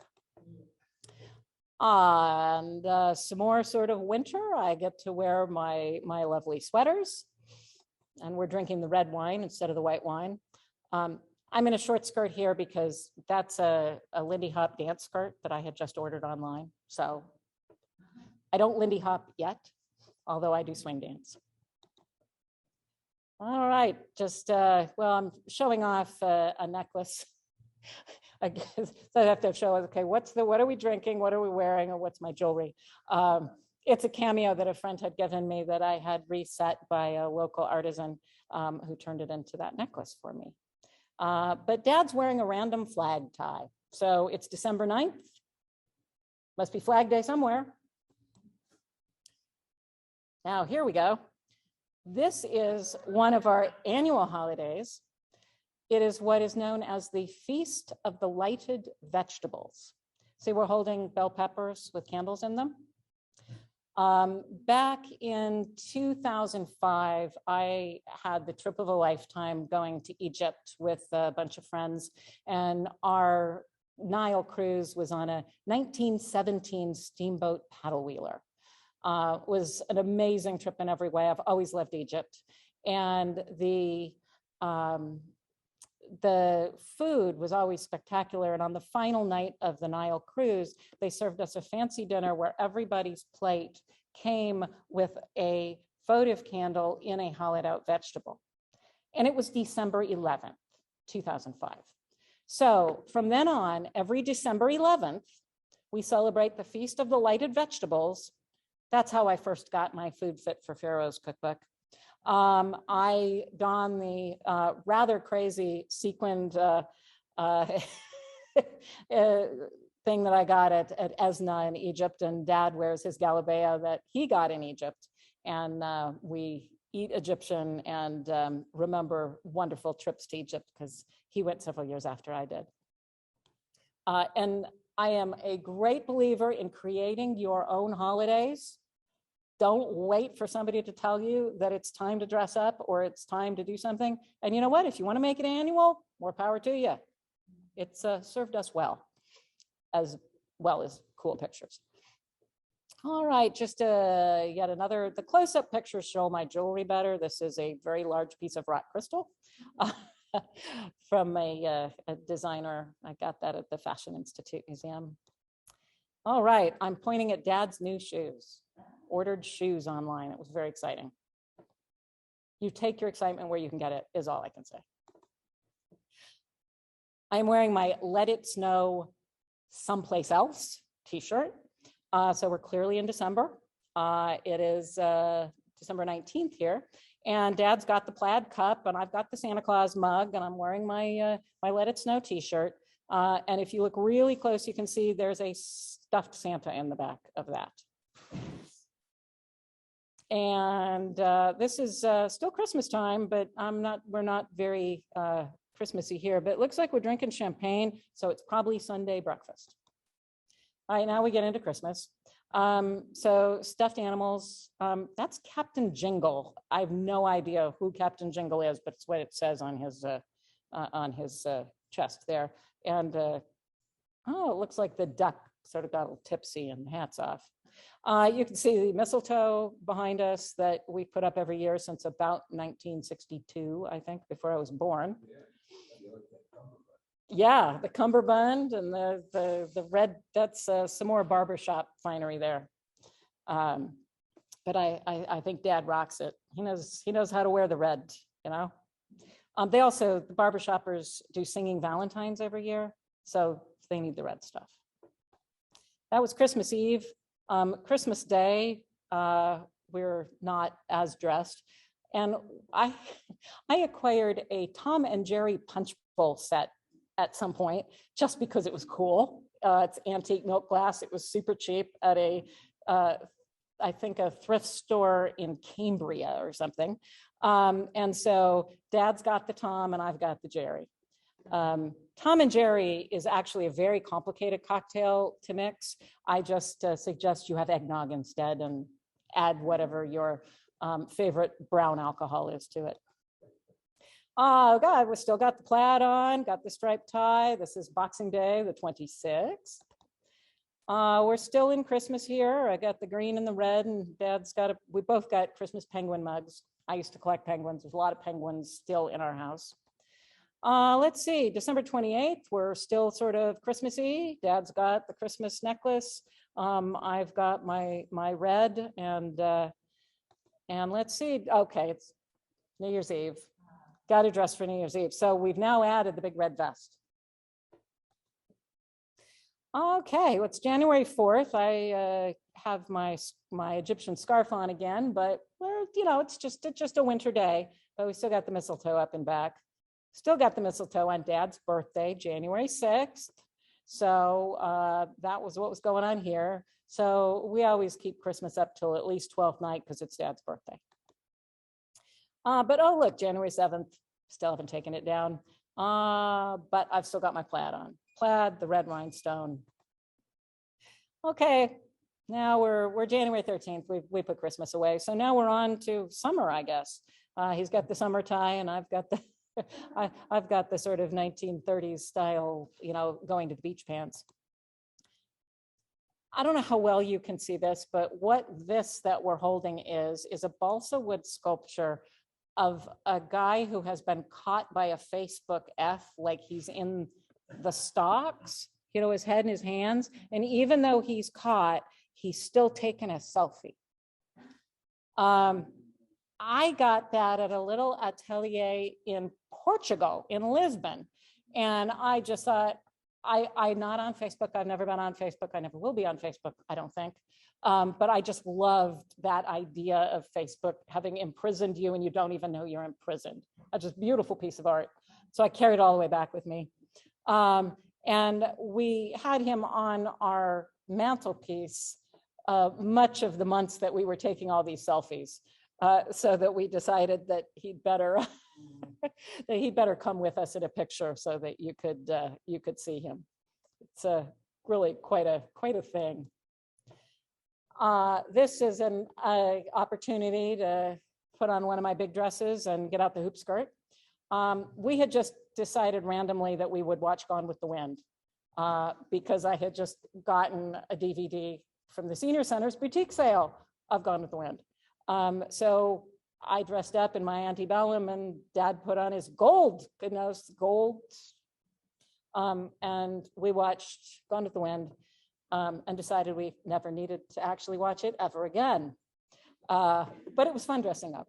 And some more sort of winter. I get to wear my lovely sweaters, and we're drinking the red wine instead of the white wine. I'm in a short skirt here because that's a Lindy Hop dance skirt that I had just ordered online. So I don't Lindy Hop yet, although I do swing dance. All right, just, well, I'm showing off a necklace. I guess, so I have to show, okay, what are we drinking? What are we wearing? Or what's my jewelry? It's a cameo that a friend had given me that I had reset by a local artisan who turned it into that necklace for me. But Dad's wearing a random flag tie. So it's December 9th. Must be Flag Day somewhere. Now, here we go. This is one of our annual holidays. It is what is known as the Feast of the Lighted Vegetables. See, we're holding bell peppers with candles in them. Back in 2005, I had the trip of a lifetime going to Egypt with a bunch of friends, and our Nile cruise was on a 1917 steamboat paddle wheeler. It was an amazing trip in every way. I've always loved Egypt. And the food was always spectacular. And on the final night of the Nile cruise, they served us a fancy dinner where everybody's plate came with a votive candle in a hollowed out vegetable. And it was December 11th, 2005. So from then on, every December 11th, We celebrate the Feast of the Lighted Vegetables. That's how I first got my Food Fit for Pharaohs cookbook. I don the rather crazy sequined thing that I got at Esna in Egypt, and Dad wears his Galabea that he got in Egypt. And we eat Egyptian and remember wonderful trips to Egypt because he went several years after I did. And I am a great believer in creating your own holidays. Don't wait for somebody to tell you that it's time to dress up or it's time to do something. And you know what? If you want to make it annual, more power to you. It's served us well as cool pictures. All right, just yet another, the close-up pictures show my jewelry better. This is a very large piece of rock crystal from a designer. I got that at the Fashion Institute Museum. All right, I'm pointing at Dad's new shoes. Ordered shoes online. It was very exciting. You take your excitement where you can get it, is all I can say. I'm wearing my Let It Snow Someplace Else t-shirt. So we're clearly in December. It is December 19th here. And Dad's got the plaid cup and I've got the Santa Claus mug and I'm wearing my Let It Snow t-shirt. And if you look really close, you can see there's a stuffed Santa in the back of that. And this is still Christmas time, but we're not very Christmassy here, but it looks like we're drinking champagne, so it's probably Sunday breakfast. All right, now we get into Christmas. So stuffed animals, that's Captain Jingle. I have no idea who Captain Jingle is, but it's what it says on his chest there. And it looks like the duck sort of got a little tipsy and hats off. You can see the mistletoe behind us that we put up every year since about 1962, I think, before I was born. Yeah, the cummerbund and the red, that's some more barbershop finery there. But I think Dad rocks it. He knows how to wear the red, you know. They also, the barbershoppers do singing Valentines every year, so they need the red stuff. That was Christmas Eve. Christmas Day, we're not as dressed. And I acquired a Tom and Jerry punch bowl set at some point, just because it was cool. It's antique milk glass. It was super cheap at I think a thrift store in Cambria or something. And so Dad's got the Tom and I've got the Jerry. Tom and Jerry is actually a very complicated cocktail to mix. I just suggest you have eggnog instead and add whatever your favorite brown alcohol is to it. Oh God, we still got the plaid on, got the striped tie. This is Boxing Day, the 26th. We're still in Christmas here. I got the green and the red, and Dad's we both got Christmas penguin mugs. I used to collect penguins. There's a lot of penguins still in our house. Let's see, December 28th, we're still sort of Christmassy. Dad's got the Christmas necklace. I've got my red, and let's see, okay, it's New Year's Eve. Got to dress for New Year's Eve. So we've now added the big red vest. Okay, well, it's January 4th. I have my Egyptian scarf on again, but it's just a winter day, but we still got the mistletoe up and back. Still got the mistletoe on Dad's birthday, January 6th. So that was what was going on here. So we always keep Christmas up till at least 12th night because it's Dad's birthday. But oh, look, January 7th, still haven't taken it down. But I've still got my plaid on. Plaid, the red rhinestone. Okay, now we're January 13th. We put Christmas away. So now we're on to summer, I guess. He's got the summer tie and I've got the I've got the sort of 1930s style, going to the beach pants. I don't know how well you can see this, but what this that we're holding is a balsa wood sculpture of a guy who has been caught by a Facebook F, like he's in the stocks, his head in his hands. And even though he's caught, he's still taking a selfie. I got that at a little atelier in Portugal, in Lisbon. And I just thought, I'm not on Facebook. I've never been on Facebook. I never will be on Facebook, I don't think. But I just loved that idea of Facebook having imprisoned you and you don't even know you're imprisoned. That's just a beautiful piece of art. So I carried it all the way back with me. And we had him on our mantelpiece much of the months that we were taking all these selfies, so that we decided that he'd better come with us in a picture so that you could see him. It's really quite a thing. This is an opportunity to put on one of my big dresses and get out the hoop skirt. We had just decided randomly that we would watch Gone with the Wind because I had just gotten a DVD from the Senior Center's boutique sale of Gone with the Wind. So I dressed up in my antebellum and Dad put on his gold, and we watched Gone with the Wind and decided we never needed to actually watch it ever again. But it was fun dressing up.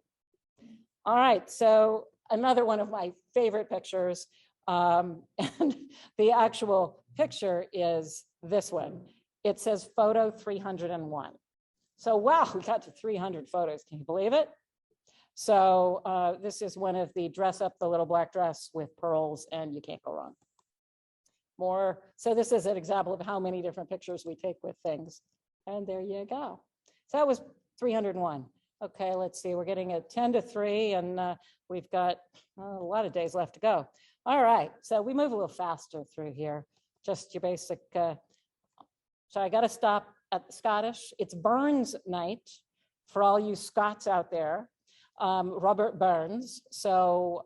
All right, so another one of my favorite pictures, and the actual picture is this one. It says photo 301. So wow, we got to 300 photos. Can you believe it? So this is one of the dress up the little black dress with pearls, and you can't go wrong. More. So this is an example of how many different pictures we take with things. And there you go. So that was 301. Okay, let's see. We're getting a 10 to 3, and we've got a lot of days left to go. All right, so we move a little faster through here. Just your basic. So I got to stop at the Scottish. It's Burns night for all you Scots out there. Robert Burns. So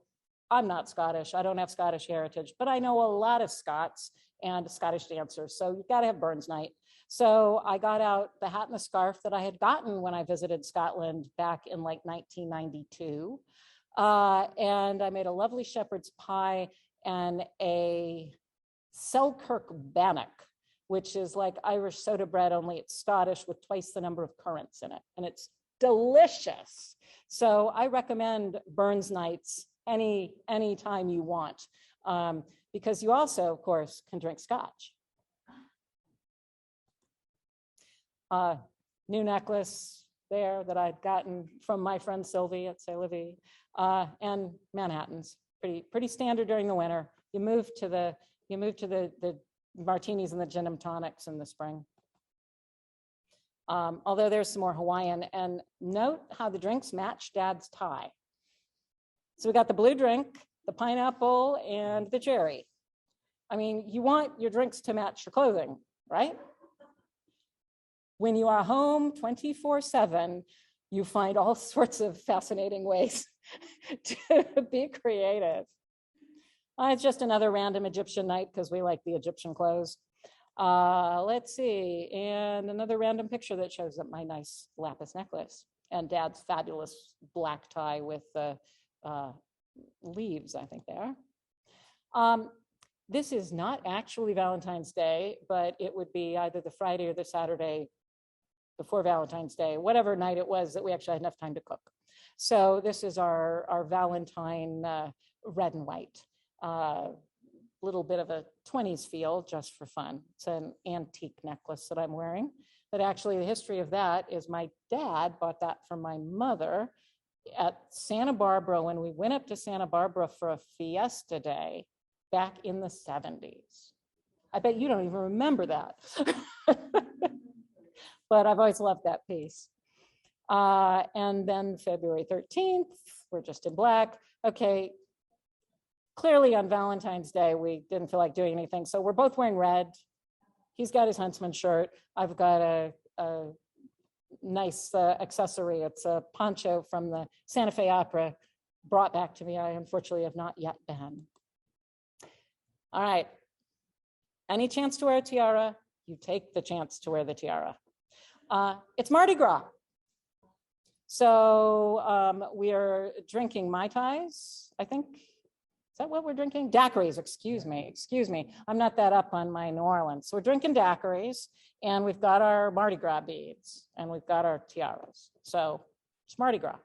I'm not Scottish. I don't have Scottish heritage, but I know a lot of Scots and Scottish dancers. So you've got to have Burns night. So I got out the hat and the scarf that I had gotten when I visited Scotland back in like 1992. And I made a lovely shepherd's pie and a Selkirk bannock, which is like Irish soda bread, only it's Scottish with twice the number of currants in it. And it's delicious. So I recommend Burns nights any time you want, because you also, of course, can drink scotch. New necklace there that I'd gotten from my friend Sylvie at C'est La Vie, and Manhattans, pretty standard during the winter. You move to the Martinis and the gin and tonics in the spring. Although there's some more Hawaiian, and note how the drinks match Dad's tie. So we got the blue drink, the pineapple, and the cherry. I mean, you want your drinks to match your clothing, right? When you are home 24/7, you find all sorts of fascinating ways to be creative. It's just another random Egyptian night because we like the Egyptian clothes. Let's see, and another random picture that shows up my nice lapis necklace and Dad's fabulous black tie with the leaves, I think they are. This is not actually Valentine's Day, but it would be either the Friday or the Saturday before Valentine's Day, whatever night it was that we actually had enough time to cook. So this is our Valentine red and white. Little bit of a 20s feel just for fun. It's an antique necklace that I'm wearing. But actually the history of that is my dad bought that for my mother at Santa Barbara when we went up to Santa Barbara for a fiesta day back in the 70s. I bet you don't even remember that. But I've always loved that piece. And then February 13th, we're just in black. Okay, clearly on Valentine's Day, we didn't feel like doing anything. So we're both wearing red. He's got his huntsman shirt. I've got a nice accessory. It's a poncho from the Santa Fe Opera brought back to me. I unfortunately have not yet been. All right. Any chance to wear a tiara, you take the chance to wear the tiara. It's Mardi Gras. So we are drinking Mai Tais, I think. Is that what we're drinking? Daiquiris, excuse me. I'm not that up on my New Orleans. So we're drinking daiquiris, and we've got our Mardi Gras beads, and we've got our tiaras. So it's Mardi Gras.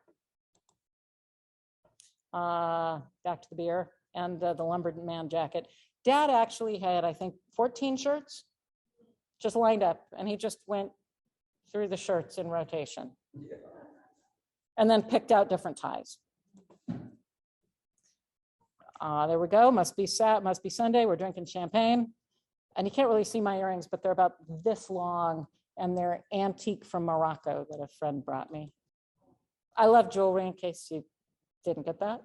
Back to the beer and the lumberman jacket. Dad actually had, I think, 14 shirts just lined up, and he just went through the shirts in rotation and then picked out different ties. There we go. Must be Sunday. We're drinking champagne. And you can't really see my earrings, but they're about this long, and they're antique from Morocco that a friend brought me. I love jewelry, in case you didn't get that.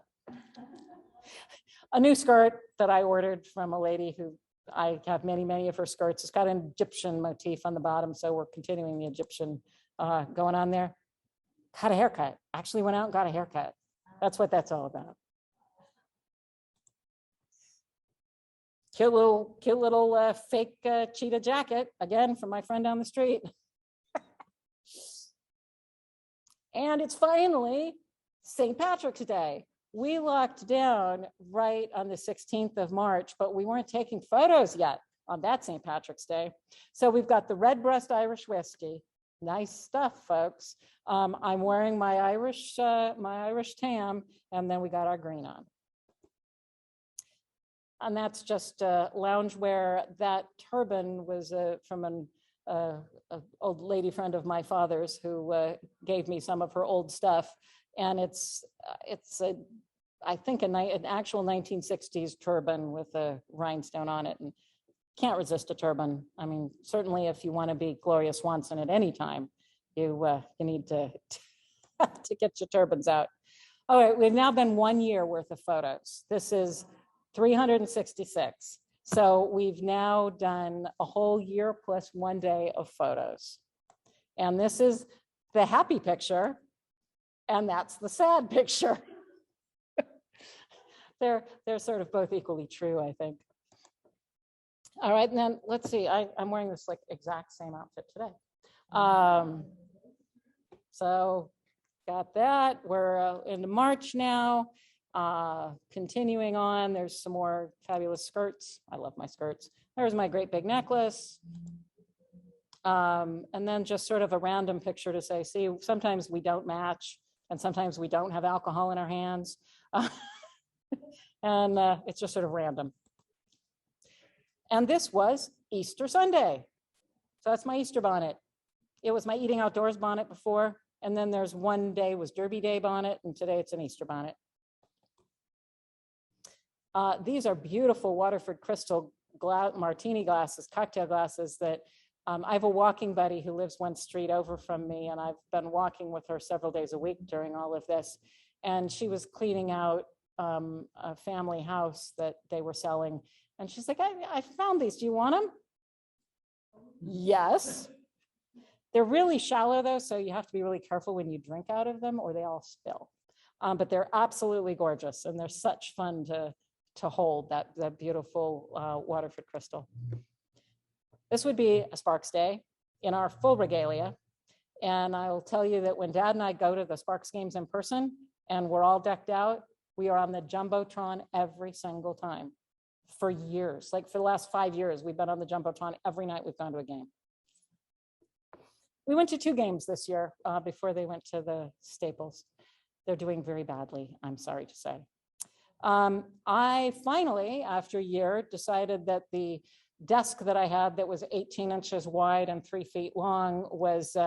A new skirt that I ordered from a lady who I have many of her skirts. It's got an Egyptian motif on the bottom, so we're continuing the Egyptian going on there. Got a haircut. Actually went out and got a haircut. That's what that's all about. Cute little fake cheetah jacket, again, from my friend down the street. And it's finally St. Patrick's Day. We locked down right on the 16th of March, but we weren't taking photos yet on that St. Patrick's Day. So we've got the Redbreast Irish whiskey. Nice stuff, folks. I'm wearing my Irish tam, and then we got our green on. And that's just loungewear. That turban was from an old lady friend of my father's who gave me some of her old stuff. And it's I think an actual 1960s turban with a rhinestone on it, and can't resist a turban. I mean, certainly if you want to be Gloria Swanson at any time, you need to get your turbans out. All right, we've now been 1 year worth of photos. This is 366. So we've now done a whole year plus 1 day of photos. And this is the happy picture, and that's the sad picture. They're sort of both equally true, I think. All right, and then let's see, I'm wearing this like exact same outfit today. So got that. We're into March now. Continuing on, there's some more fabulous skirts. I love my skirts. There's my great big necklace. And then just sort of a random picture to say, see, sometimes we don't match, and sometimes we don't have alcohol in our hands. And it's just sort of random. And this was Easter Sunday. So that's my Easter bonnet. It was my eating outdoors bonnet before. And then there's one day was Derby Day bonnet, and today it's an Easter bonnet. These are beautiful Waterford crystal martini glasses, cocktail glasses that I have a walking buddy who lives one street over from me, and I've been walking with her several days a week during all of this. And she was cleaning out a family house that they were selling. And she's like, I found these. Do you want them? Yes. They're really shallow though, so you have to be really careful when you drink out of them or they all spill. But they're absolutely gorgeous, and they're such fun to hold, that beautiful Waterford crystal. This would be a Sparks Day in our full regalia. And I will tell you that when Dad and I go to the Sparks games in person and we're all decked out, we are on the Jumbotron every single time for years. Like for the last 5 years, we've been on the Jumbotron every night we've gone to a game. We went to 2 games this year before they went to the Staples. They're doing very badly, I'm sorry to say. I finally, after a year, decided that the desk that I had that was 18 inches wide and 3 feet long was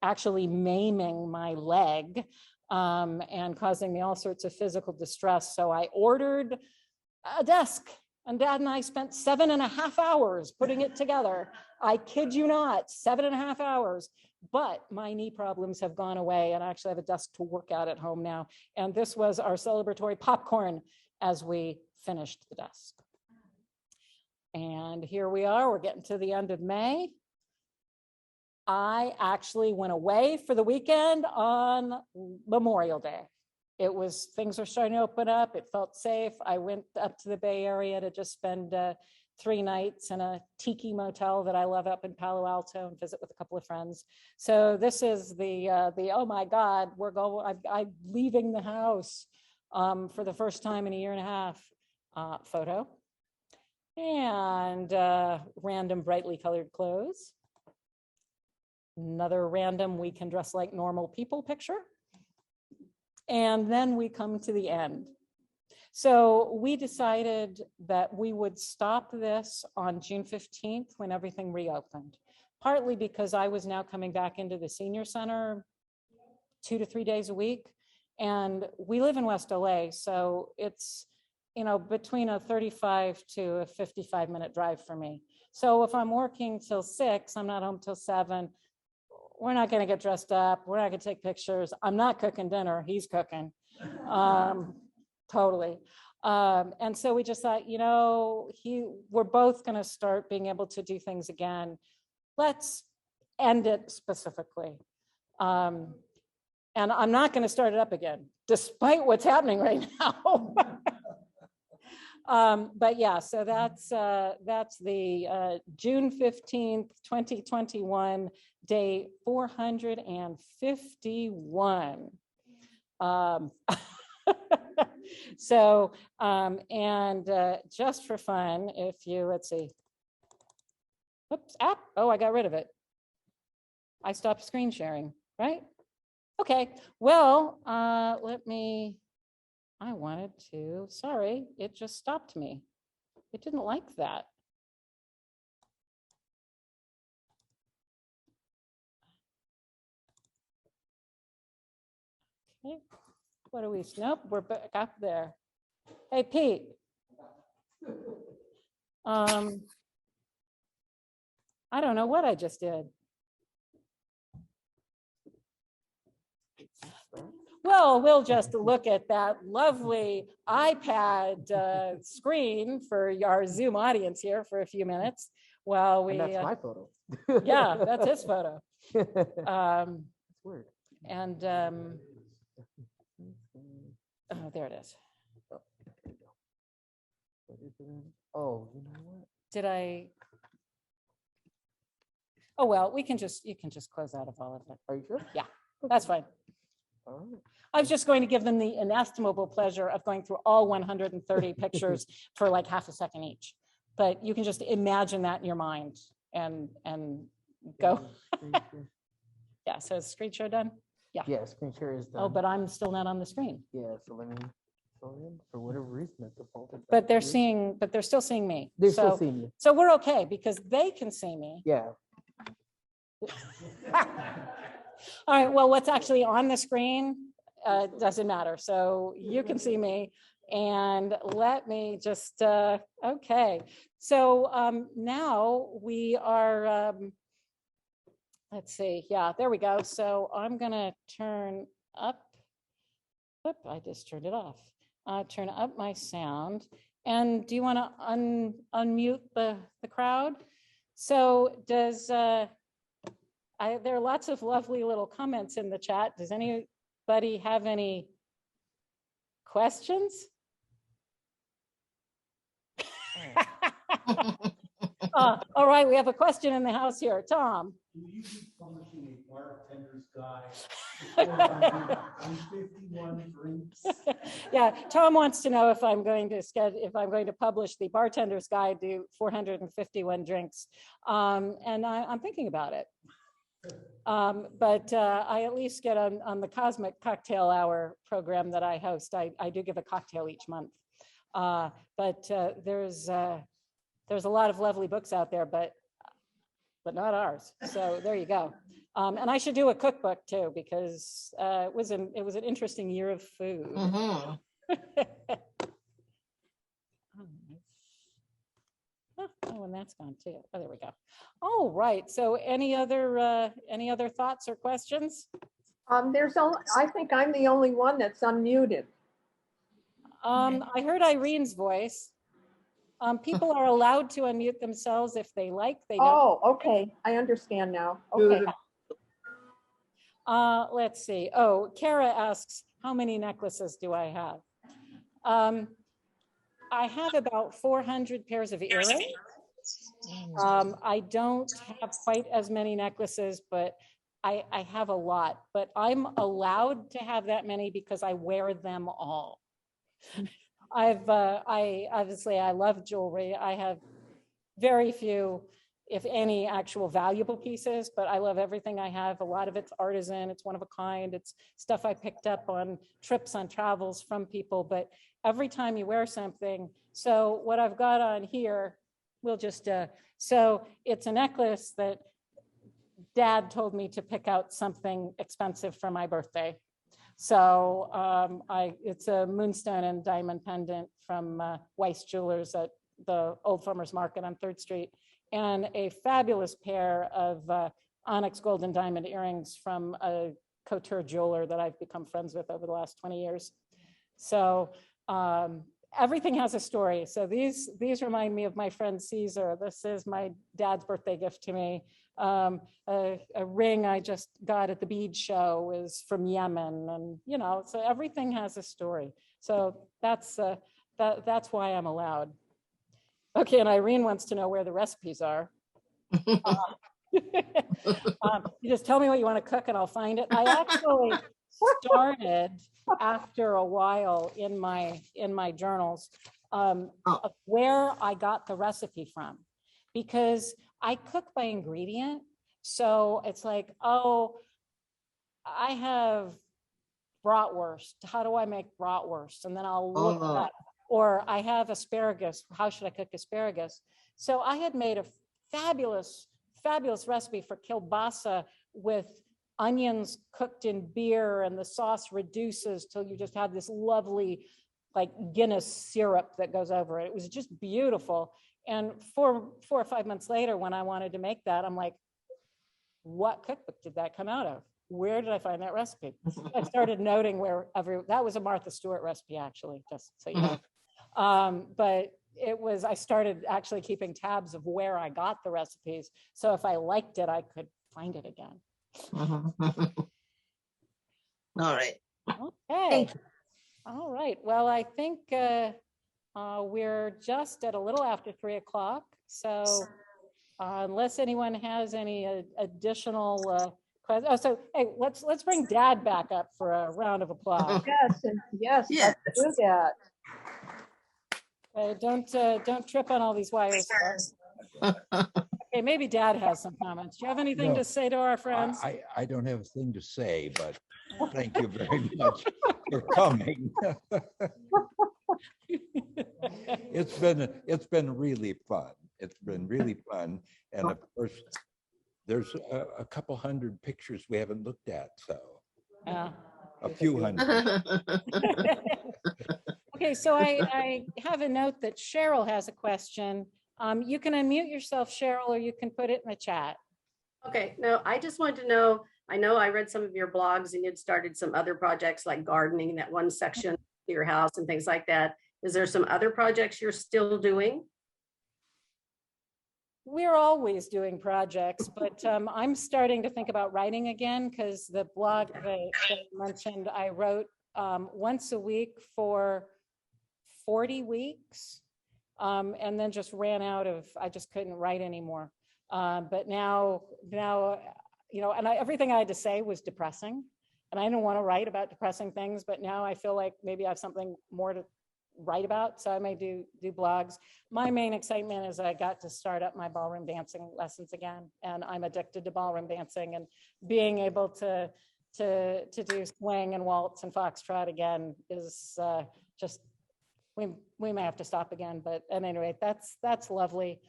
actually maiming my leg and causing me all sorts of physical distress. So I ordered a desk, and Dad and I spent 7.5 hours putting it together. I kid you not, 7.5 hours. But my knee problems have gone away, and I actually have a desk to work out at home now. And this was our celebratory popcorn as we finished the desk. And here we are, we're getting to the end of May. I actually went away for the weekend on Memorial Day. Things were starting to open up, it felt safe. I went up to the Bay Area to just spend 3 nights in a tiki motel that I love up in Palo Alto and visit with a couple of friends. So this is the oh my God, I'm leaving the house for the first time in a 1.5 years photo. And random brightly colored clothes. Another random we can dress like normal people picture. And then we come to the end. So we decided that we would stop this on June 15th when everything reopened, partly because I was now coming back into the senior center 2 to 3 days a week. And we live in West LA, so it's, between a 35 to a 55-minute drive for me. So if I'm working till 6, I'm not home till 7. We're not going to get dressed up. We're not going to take pictures. I'm not cooking dinner. He's cooking. Totally. And so we just thought, we're both going to start being able to do things again. Let's end it specifically. And I'm not going to start it up again, despite what's happening right now. But yeah, so that's the June 15th, 2021, day 451. So, and just for fun, if you, let's see, oops, I got rid of it. I stopped screen sharing, right? Okay, well, I wanted to, sorry, it just stopped me. It didn't like that. Okay, what do we, nope, we're back up there. Hey, Pete. I don't know what I just did. Well, we'll just look at that lovely iPad screen for our Zoom audience here for a few minutes while we. And that's my photo. Yeah, that's his photo. That's weird. And oh, there it is. Oh, you know what? Did I? Oh well, you can just close out of all of it. Are you sure? Yeah, that's fine. All right. I was just going to give them the inestimable pleasure of going through all 130 pictures for like half a second each. But you can just imagine that in your mind and go. Yeah, so is screen share done? Yeah. Yeah, screen share is done. Oh, but I'm still not on the screen. Yeah, so let me show them. For whatever reason, it defaulted. But they're still seeing me. They're still seeing you. So we're okay because they can see me. Yeah. All right, well, what's actually on the screen doesn't matter. So you can see me, and let me just, okay. So now we are, let's see, yeah, there we go. So I'm gonna turn up, I just turned it off. Turn up my sound. And do you wanna unmute the crowd? So does, there are lots of lovely little comments in the chat. Does anybody have any questions? All right, we have a question in the house here. Tom. Will you be publishing a bartender's guide? 51 drinks. Yeah, Tom wants to know if I'm going to publish the bartender's guide to 451 drinks, and I'm thinking about it. But I at least get on the Cosmic Cocktail Hour program that I host. I do give a cocktail each month. But there's a lot of lovely books out there, but not ours. So there you go. And I should do a cookbook too, because it was an interesting year of food. Mm-hmm. Oh, and that's gone too. Oh, there we go. Oh, right. So any other thoughts or questions? I think I'm the only one that's unmuted. I heard Irene's voice. People are allowed to unmute themselves if they like. They don't. Oh, okay. I understand now. Okay. Let's see. Oh, Kara asks, how many necklaces do I have? I have about 400 pairs of earrings. I don't have quite as many necklaces, but I have a lot. But I'm allowed to have that many because I wear them all. I obviously I love jewelry. I have very few, if any actual valuable pieces, but I love everything I have. A lot of it's artisan, it's one of a kind, it's stuff I picked up on trips, on travels from people, but every time you wear something. So what I've got on here, we'll just, so it's a necklace that Dad told me to pick out something expensive for my birthday. So it's a moonstone and diamond pendant from Weiss Jewelers at the Old Farmers Market on 3rd Street, and a fabulous pair of onyx gold and diamond earrings from a couture jeweler that I've become friends with over the last 20 years. So everything has a story. So these remind me of my friend Caesar. This is my dad's birthday gift to me. A ring I just got at the bead show is from Yemen, and you know, so everything has a story. So that's why I'm allowed. Okay, and Irene wants to know where the recipes are. You just tell me what you want to cook and I'll find it. I actually started after a while in my journals of where I got the recipe from, because I cook by ingredient. So it's like, oh, I have bratwurst. How do I make bratwurst? And then I'll look at, or I have asparagus. How should I cook asparagus? So I had made a fabulous recipe for kielbasa with onions cooked in beer, and the sauce reduces till you just have this lovely like Guinness syrup that goes over it. It was just beautiful. And 4 or 5 months later, when I wanted to make that, I'm like, what cookbook did that come out of? Where did I find that recipe? I started noting that was a Martha Stewart recipe, actually, just so you know. But I started actually keeping tabs of where I got the recipes. So if I liked it, I could find it again. All right. Okay. All right. Well, I think we're just at a little after 3 o'clock. So unless anyone has any additional questions. So hey, let's bring Dad back up for a round of applause. Yes, let's do that. Don't trip on all these wires. Okay, maybe Dad has some comments. Do you have anything to say to our friends? I don't have a thing to say, but thank you very much for coming. It's been really fun. It's been really fun, and of course, there's a couple hundred pictures we haven't looked at, so a few hundred. Okay, so I have a note that Cheryl has a question. You can unmute yourself, Cheryl, or you can put it in the chat. Okay, no, I just wanted to know, I know I read some of your blogs and you'd started some other projects like gardening, that one section of your house and things like that. Is there some other projects you're still doing? We're always doing projects, but I'm starting to think about writing again, because the blog that I mentioned, I wrote once a week for 40 weeks. And then just ran out of, I just couldn't write anymore. But now, you know, and everything I had to say was depressing, and I didn't want to write about depressing things, but now I feel like maybe I have something more to write about. So I may do blogs. My main excitement is I got to start up my ballroom dancing lessons again. And I'm addicted to ballroom dancing, and being able to do swing and waltz and foxtrot again is just, we may have to stop again, but at any rate, that's lovely.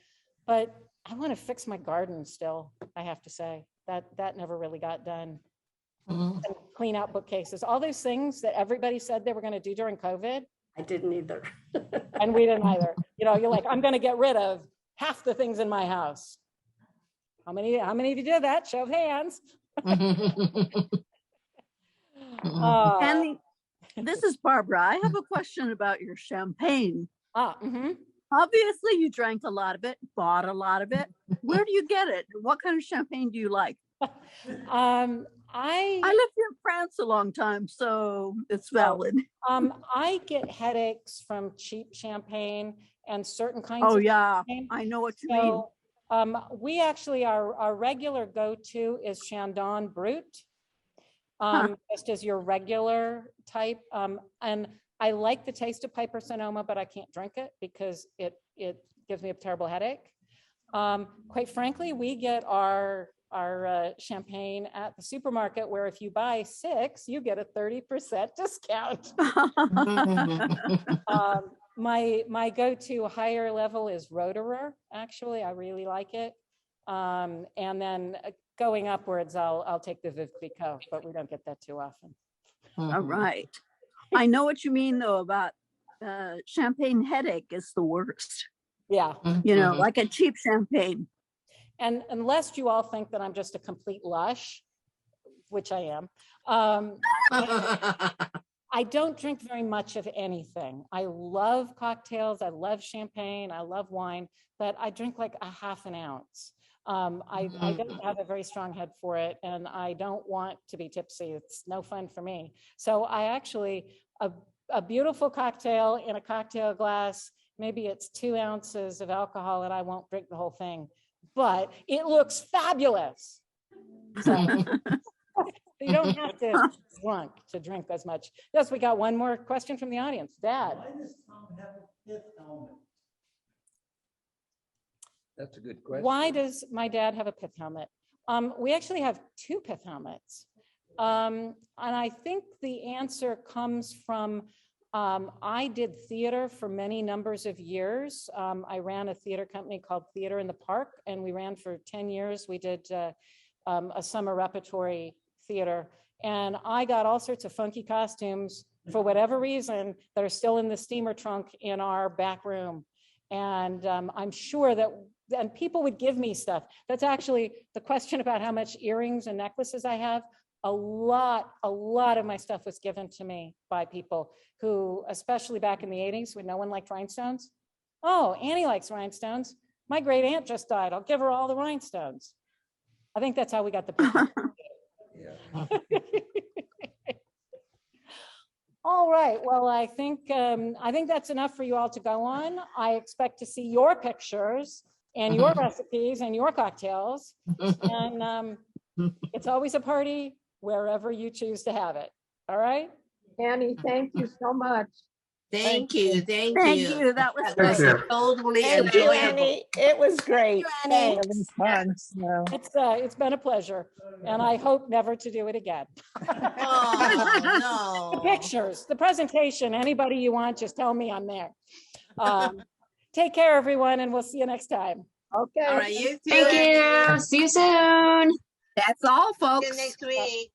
But I want to fix my garden still, I have to say. That never really got done. And clean out bookcases, all those things that everybody said they were going to do during COVID. I didn't either. And we didn't either. You know, you're like, I'm going to get rid of half the things in my house. How many of you did that? Show of hands. Annie, this is Barbara. I have a question about your champagne. Obviously, you drank a lot of it, bought a lot of it. Where do you get it? What kind of champagne do you like? I lived in France a long time, so it's valid. I get headaches from cheap champagne and certain kinds of champagne. I know what you mean. We actually, our regular go-to is Chandon Brut, just as your regular type. And I like the taste of Piper Sonoma, but I can't drink it because it gives me a terrible headache. Quite frankly, we get our champagne at the supermarket, where if you buy 6, you get a 30% discount. My go-to higher level is Roederer. Actually, I really like it. And then going upwards, I'll take the Veuve Clicquot, but we don't get that too often. All right. I know what you mean though about champagne headache is the worst. Yeah. You know, like a cheap champagne. And unless you all think that I'm just a complete lush, which I am, I don't drink very much of anything. I love cocktails, I love champagne, I love wine, but I drink like a half an ounce. I don't have a very strong head for it, and I don't want to be tipsy. It's no fun for me. So I actually, a beautiful cocktail in a cocktail glass, maybe it's 2 ounces of alcohol, and I won't drink the whole thing, but it looks fabulous. So you don't have to drink as much. Yes, we got one more question from the audience. Dad. Why does Tom have a 5th helmet? That's a good question. Why does my dad have a pith helmet? We actually have 2 pith helmets. And I think the answer comes from, I did theater for many numbers of years. I ran a theater company called Theater in the Park, and we ran for 10 years. We did a summer repertory theater, and I got all sorts of funky costumes for whatever reason that are still in the steamer trunk in our back room. And I'm sure that, and people would give me stuff. That's actually the question about how much earrings and necklaces I have. A lot of my stuff was given to me by people who, especially back in the 80s when no one liked rhinestones. Oh, Annie likes rhinestones. My great aunt just died. I'll give her all the rhinestones. I think that's how we got the picture. All right. Well, I think that's enough for you all to go on. I expect to see your pictures and your recipes and your cocktails. And it's always a party wherever you choose to have it. All right. Annie, thank you so much. Thank you. Thank you. That was Thank great. you. Totally Thank you, enjoyable. Annie. It was great. Annie. It was fun. So. It's been a pleasure, and I hope never to do it again. Oh, The no. pictures, the presentation, anybody you want, just tell me I'm there. Take care, everyone, and we'll see you next time. Okay. All right, you too. Thank you. See you soon. That's all, See you folks. next week.